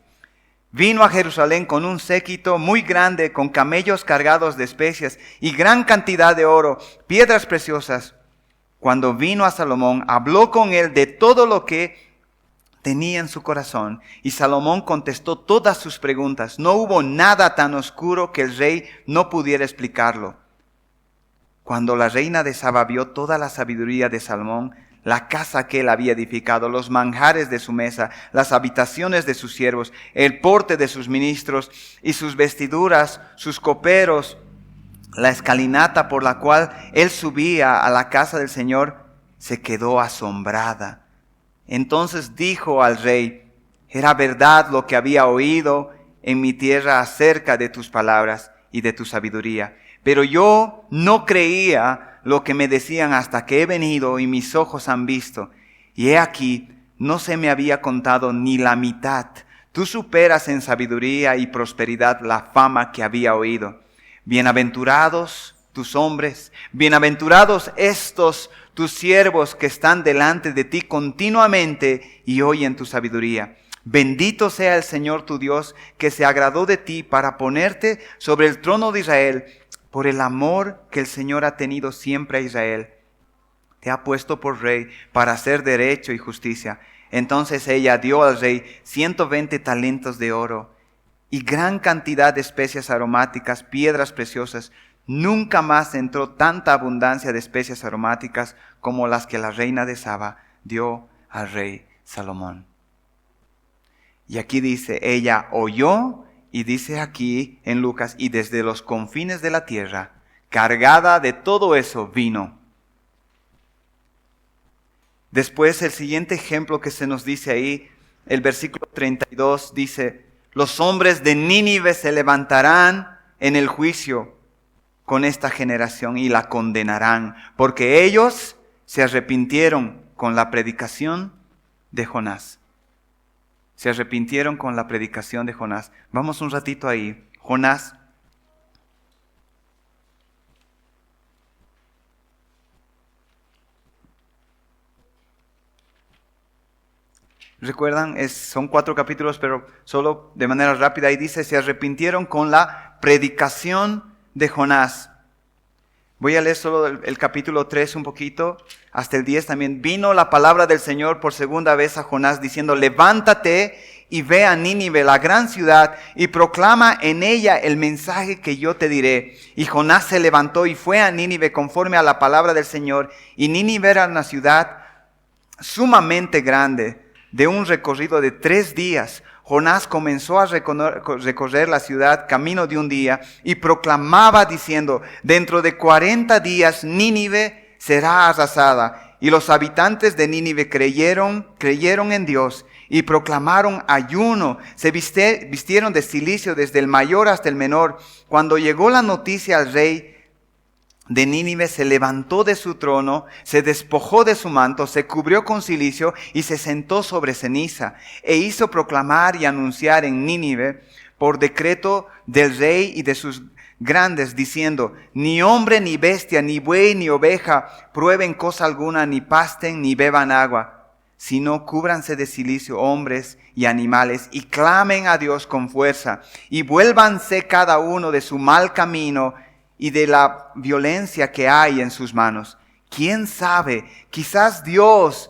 Vino a Jerusalén con un séquito muy grande, con camellos cargados de especias y gran cantidad de oro, piedras preciosas. Cuando vino a Salomón, habló con él de todo lo que tenía en su corazón, y Salomón contestó todas sus preguntas. No hubo nada tan oscuro que el rey no pudiera explicarlo. Cuando la reina de Saba vio toda la sabiduría de Salomón, la casa que él había edificado, los manjares de su mesa, las habitaciones de sus siervos, el porte de sus ministros y sus vestiduras, sus coperos, la escalinata por la cual él subía a la casa del Señor, se quedó asombrada. Entonces dijo al rey, era verdad lo que había oído en mi tierra acerca de tus palabras y de tu sabiduría, pero yo no creía lo que me decían hasta que he venido y mis ojos han visto. Y he aquí, no se me había contado ni la mitad. Tú superas en sabiduría y prosperidad la fama que había oído. Bienaventurados tus hombres, bienaventurados estos tus siervos que están delante de ti continuamente y oyen tu sabiduría. Bendito sea el Señor tu Dios, que se agradó de ti para ponerte sobre el trono de Israel, por el amor que el Señor ha tenido siempre a Israel. Te ha puesto por rey para hacer derecho y justicia. Entonces ella dio al rey 120 talentos de oro y gran cantidad de especias aromáticas, piedras preciosas. Nunca más entró tanta abundancia de especias aromáticas como las que la reina de Saba dio al rey Salomón. Y aquí dice, ella oyó, y dice aquí en Lucas, y desde los confines de la tierra, cargada de todo eso, vino. Después el siguiente ejemplo que se nos dice ahí, el versículo 32 dice, los hombres de Nínive se levantarán en el juicio con esta generación y la condenarán, porque ellos se arrepintieron con la predicación de Jonás. Se arrepintieron con la predicación de Jonás. Vamos un ratito ahí. Jonás ¿Recuerdan? Son 4 capítulos, pero solo de manera rápida. Ahí dice, se arrepintieron con la predicación de Jonás. Voy a leer solo el capítulo 3 un poquito, hasta el 10 también. Vino la palabra del Señor por segunda vez a Jonás diciendo, levántate y ve a Nínive, la gran ciudad, y proclama en ella el mensaje que yo te diré. Y Jonás se levantó y fue a Nínive conforme a la palabra del Señor. Y Nínive era una ciudad sumamente grande, de un recorrido de 3 días. Jonás comenzó a recorrer la ciudad camino de un día y proclamaba diciendo, dentro de 40 días Nínive será arrasada. Y los habitantes de Nínive creyeron en Dios y proclamaron ayuno. Se vistieron de cilicio desde el mayor hasta el menor. Cuando llegó la noticia al rey de Nínive, se levantó de su trono, se despojó de su manto, se cubrió con cilicio y se sentó sobre ceniza. E hizo proclamar y anunciar en Nínive por decreto del rey y de sus grandes, diciendo, ni hombre, ni bestia, ni buey, ni oveja prueben cosa alguna, ni pasten, ni beban agua, sino cúbranse de cilicio hombres y animales, y clamen a Dios con fuerza, y vuélvanse cada uno de su mal camino y de la violencia que hay en sus manos. ¿Quién sabe? Quizás Dios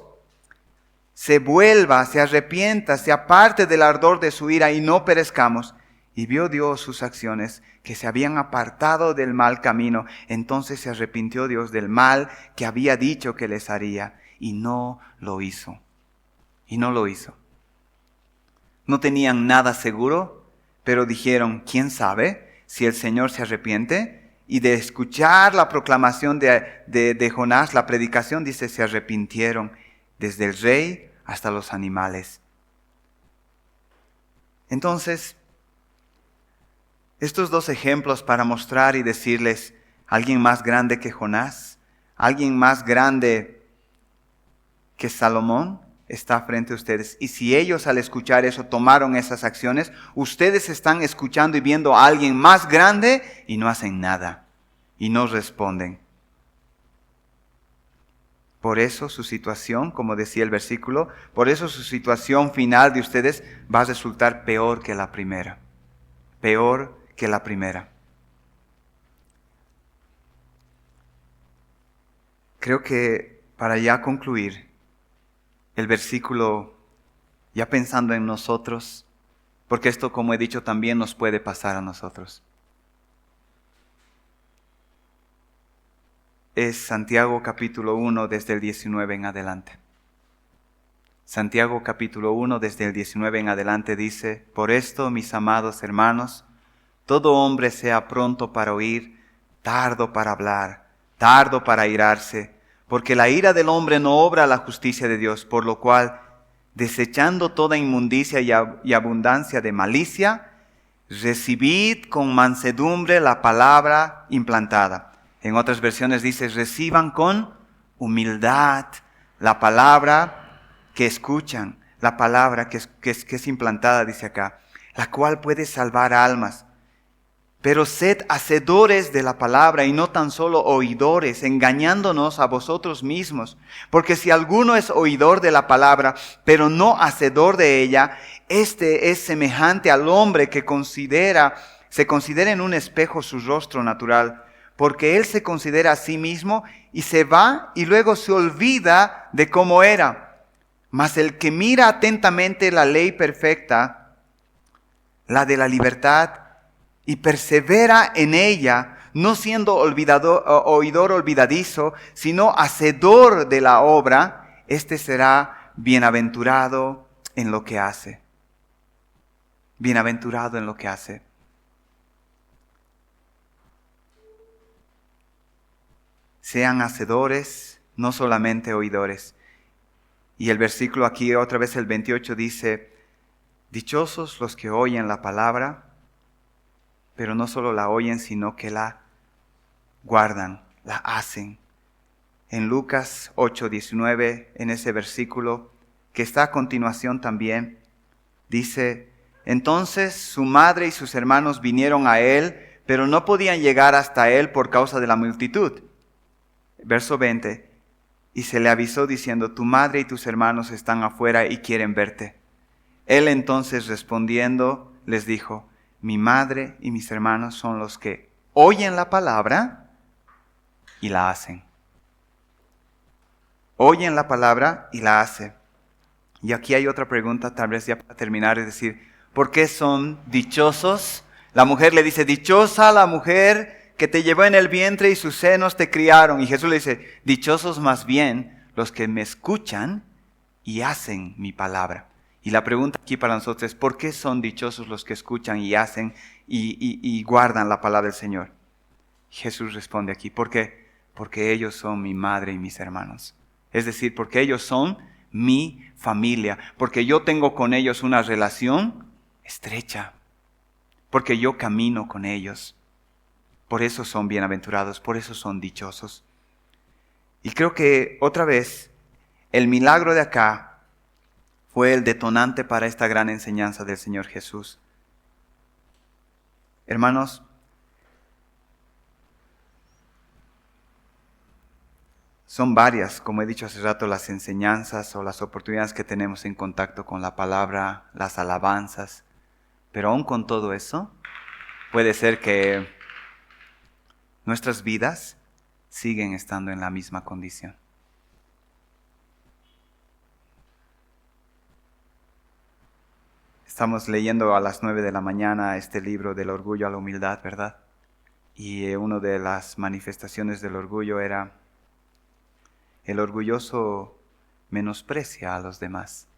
se vuelva, se arrepienta, se aparte del ardor de su ira y no perezcamos. Y vio Dios sus acciones, que se habían apartado del mal camino. Entonces se arrepintió Dios del mal que había dicho que les haría, y no lo hizo. Y no lo hizo. No tenían nada seguro, pero dijeron, ¿quién sabe si el Señor se arrepiente? Y de escuchar la proclamación de Jonás, la predicación, dice, se arrepintieron, desde el rey hasta los animales. Entonces, estos 2 ejemplos para mostrar y decirles, alguien más grande que Jonás, alguien más grande que Salomón está frente a ustedes. Y si ellos al escuchar eso tomaron esas acciones, ustedes están escuchando y viendo a alguien más grande y no hacen nada y no responden. Por eso su situación, como decía el versículo, por eso su situación final de ustedes va a resultar peor que la primera. Peor que la primera. Creo que para ya concluir, el versículo, ya pensando en nosotros, porque esto, como he dicho, también nos puede pasar a nosotros. Es Santiago capítulo 1 desde el 19 en adelante. Santiago capítulo 1 desde el 19 en adelante dice, por esto, mis amados hermanos, todo hombre sea pronto para oír, tardo para hablar, tardo para airarse, porque la ira del hombre no obra la justicia de Dios, por lo cual, desechando toda inmundicia y abundancia de malicia, recibid con mansedumbre la palabra implantada. En otras versiones dice, reciban con humildad la palabra que escuchan, la palabra que es implantada, dice acá, la cual puede salvar almas. Pero sed hacedores de la palabra y no tan solo oidores, engañándonos a vosotros mismos. Porque si alguno es oidor de la palabra, pero no hacedor de ella, este es semejante al hombre que se considera en un espejo su rostro natural. Porque él se considera a sí mismo y se va y luego se olvida de cómo era. Mas el que mira atentamente la ley perfecta, la de la libertad, y persevera en ella, no siendo oidor olvidadizo, sino hacedor de la obra, este será bienaventurado en lo que hace. Bienaventurado en lo que hace. Sean hacedores, no solamente oidores. Y el versículo aquí, otra vez el 28, dice, dichosos los que oyen la palabra, pero no solo la oyen, sino que la guardan, la hacen. En Lucas 8:19, en ese versículo, que está a continuación también, dice, entonces su madre y sus hermanos vinieron a él, pero no podían llegar hasta él por causa de la multitud. Verso 20, y se le avisó diciendo, tu madre y tus hermanos están afuera y quieren verte. Él entonces respondiendo les dijo, mi madre y mis hermanos son los que oyen la palabra y la hacen. Oyen la palabra y la hacen. Y aquí hay otra pregunta, tal vez ya para terminar, es decir, ¿por qué son dichosos? La mujer le dice, dichosa la mujer que te llevó en el vientre y sus senos te criaron. Y Jesús le dice, dichosos más bien los que me escuchan y hacen mi palabra. Y la pregunta aquí para nosotros es, ¿por qué son dichosos los que escuchan y hacen y guardan la palabra del Señor? Jesús responde aquí, ¿por qué? Porque ellos son mi madre y mis hermanos. Es decir, porque ellos son mi familia, porque yo tengo con ellos una relación estrecha, porque yo camino con ellos. Por eso son bienaventurados, por eso son dichosos. Y creo que otra vez, el milagro de acá fue el detonante para esta gran enseñanza del Señor Jesús. Hermanos, son varias, como he dicho hace rato, las enseñanzas o las oportunidades que tenemos en contacto con la palabra, las alabanzas. Pero aún con todo eso, puede ser que nuestras vidas siguen estando en la misma condición. Estamos leyendo a las 9 de la mañana este libro del orgullo a la humildad, ¿verdad? Y una de las manifestaciones del orgullo era: el orgulloso menosprecia a los demás.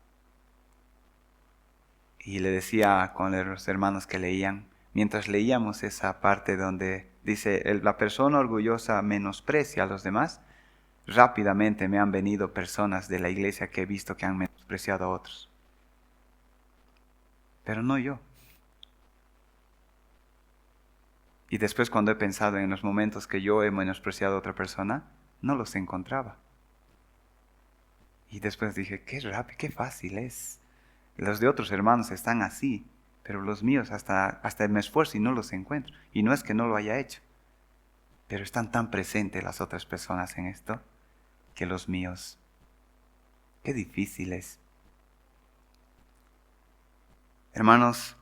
Y le decía con los hermanos que leían, mientras leíamos esa parte donde dice, la persona orgullosa menosprecia a los demás, rápidamente me han venido personas de la iglesia que he visto que han menospreciado a otros. Pero no yo. Y después, cuando he pensado en los momentos que yo he menospreciado a otra persona, no los encontraba. Y después dije, qué rápido, qué fácil es. Los de otros hermanos están así, pero los míos hasta me esfuerzo y no los encuentro. Y no es que no lo haya hecho, pero están tan presentes las otras personas en esto que los míos. Qué difícil es. Hermanos,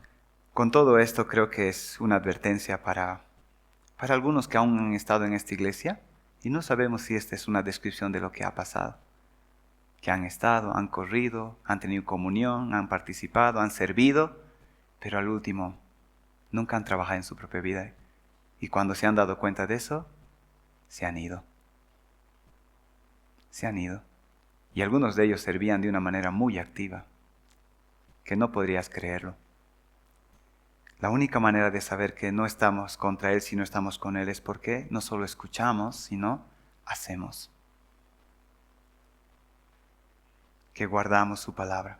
con todo esto creo que es una advertencia para algunos que aún han estado en esta iglesia y no sabemos si esta es una descripción de lo que ha pasado. Que han estado, han corrido, han tenido comunión, han participado, han servido, pero al último nunca han trabajado en su propia vida. Y cuando se han dado cuenta de eso, se han ido. Se han ido. Y algunos de ellos servían de una manera muy activa, que no podrías creerlo. La única manera de saber que no estamos contra Él si no estamos con Él es porque no solo escuchamos, sino hacemos. Que guardamos su palabra,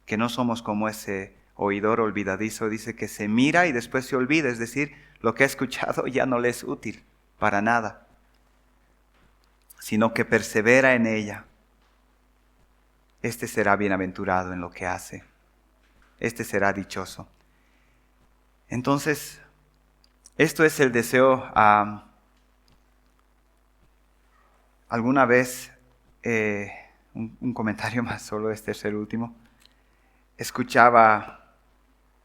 que no somos como ese oidor olvidadizo, dice que se mira y después se olvida, es decir, lo que ha escuchado ya no le es útil para nada, sino que persevera en ella. Este será bienaventurado en lo que hace, este será dichoso. Entonces, esto es el deseo. Alguna vez, un comentario más, solo este es el último. Escuchaba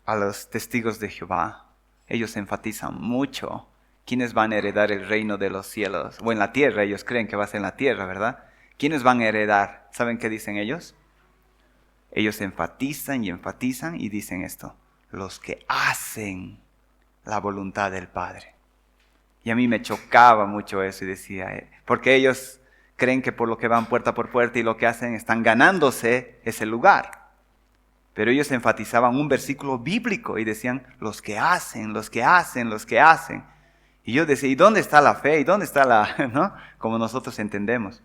a los testigos de Jehová. Ellos enfatizan mucho quiénes van a heredar el reino de los cielos. O en la tierra, ellos creen que va a ser en la tierra, ¿verdad? ¿Quiénes van a heredar? ¿Saben qué dicen ellos? Ellos enfatizan y dicen esto: los que hacen la voluntad del Padre. Y a mí me chocaba mucho eso y decía, porque ellos creen que por lo que van puerta por puerta y lo que hacen están ganándose ese lugar. Pero ellos enfatizaban un versículo bíblico y decían, los que hacen, los que hacen, los que hacen. Y yo decía, ¿y dónde está la fe? ¿Y dónde está la, no? Como nosotros entendemos.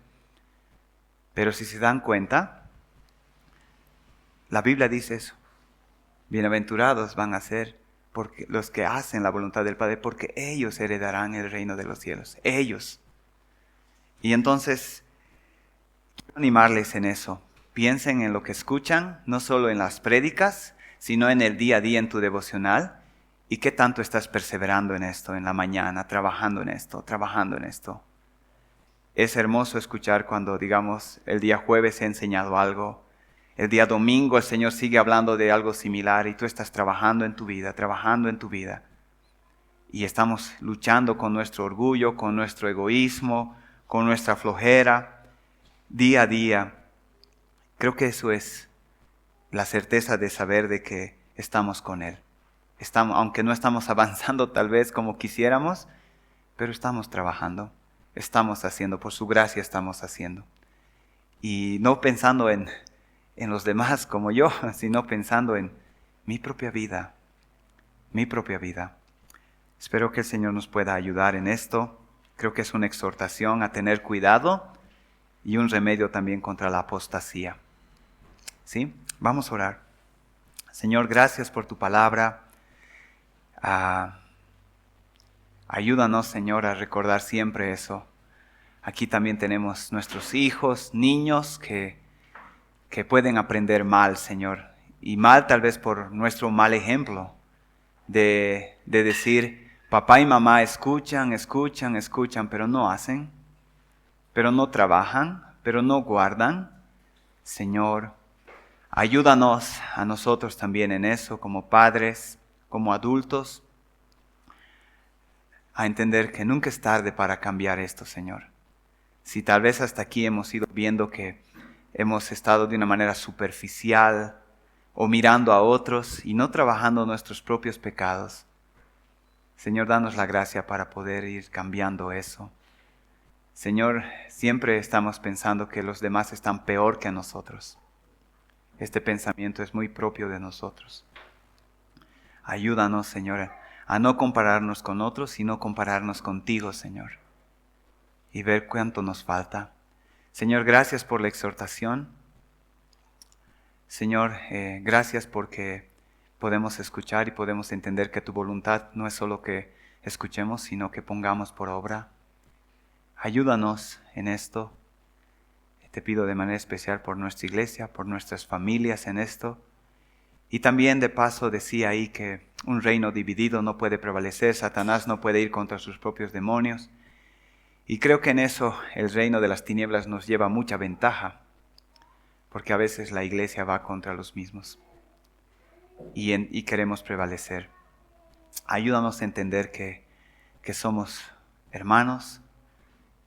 Pero si se dan cuenta, la Biblia dice eso. Bienaventurados van a ser porque los que hacen la voluntad del Padre, porque ellos heredarán el reino de los cielos. Ellos. Y entonces, quiero animarles en eso. Piensen en lo que escuchan, no solo en las prédicas, sino en el día a día en tu devocional. ¿Y qué tanto estás perseverando en esto en la mañana, trabajando en esto, trabajando en esto? Es hermoso escuchar cuando, digamos, el día jueves he enseñado algo, el día domingo el Señor sigue hablando de algo similar y tú estás trabajando en tu vida. Y estamos luchando con nuestro orgullo, con nuestro egoísmo, con nuestra flojera, día a día. Creo que eso es la certeza de saber de que estamos con Él. Aunque no estamos avanzando tal vez como quisiéramos, pero estamos trabajando, estamos haciendo, por su gracia estamos haciendo. Y no pensando en los demás como yo, sino pensando en mi propia vida. Espero que el Señor nos pueda ayudar en esto. Creo que es una exhortación a tener cuidado y un remedio también contra la apostasía. ¿Sí? Vamos a orar. Señor, gracias por tu palabra. Ayúdanos, Señor, a recordar siempre eso. Aquí también tenemos nuestros hijos, niños que pueden aprender mal, Señor. Y mal tal vez por nuestro mal ejemplo de decir, papá y mamá escuchan, pero no hacen, pero no trabajan, pero no guardan. Señor, ayúdanos a nosotros también en eso, como padres, como adultos, a entender que nunca es tarde para cambiar esto, Señor. Si tal vez hasta aquí hemos ido viendo que hemos estado de una manera superficial o mirando a otros y no trabajando nuestros propios pecados, Señor, danos la gracia para poder ir cambiando eso. Señor, siempre estamos pensando que los demás están peor que nosotros. Este pensamiento es muy propio de nosotros. Ayúdanos, Señor, a no compararnos con otros, sino compararnos contigo, Señor, y ver cuánto nos falta. Señor, gracias por la exhortación. Señor, gracias porque podemos escuchar y podemos entender que tu voluntad no es solo que escuchemos, sino que pongamos por obra. Ayúdanos en esto. Te pido de manera especial por nuestra iglesia, por nuestras familias en esto. Y también de paso decía ahí que un reino dividido no puede prevalecer, Satanás no puede ir contra sus propios demonios. Y creo que en eso el reino de las tinieblas nos lleva mucha ventaja, porque a veces la iglesia va contra los mismos y queremos prevalecer. Ayúdanos a entender que somos hermanos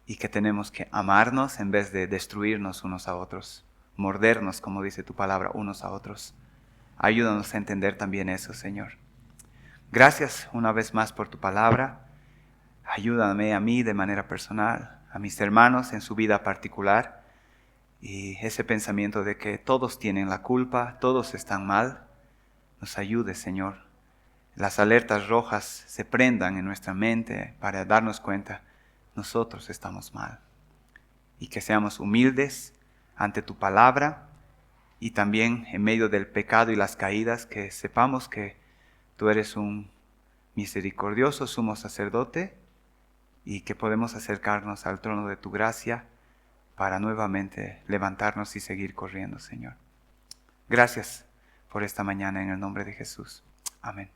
y que tenemos que amarnos en vez de destruirnos unos a otros, mordernos, como dice tu palabra, unos a otros. Ayúdanos a entender también eso, Señor. Gracias una vez más por tu palabra. Ayúdame a mí de manera personal, a mis hermanos en su vida particular, y ese pensamiento de que todos tienen la culpa, todos están mal, nos ayude, Señor. Las alertas rojas se prendan en nuestra mente para darnos cuenta, nosotros estamos mal. Y que seamos humildes ante tu palabra y también en medio del pecado y las caídas, que sepamos que tú eres un misericordioso sumo sacerdote y que podemos acercarnos al trono de tu gracia para nuevamente levantarnos y seguir corriendo, Señor. Gracias por esta mañana en el nombre de Jesús. Amén.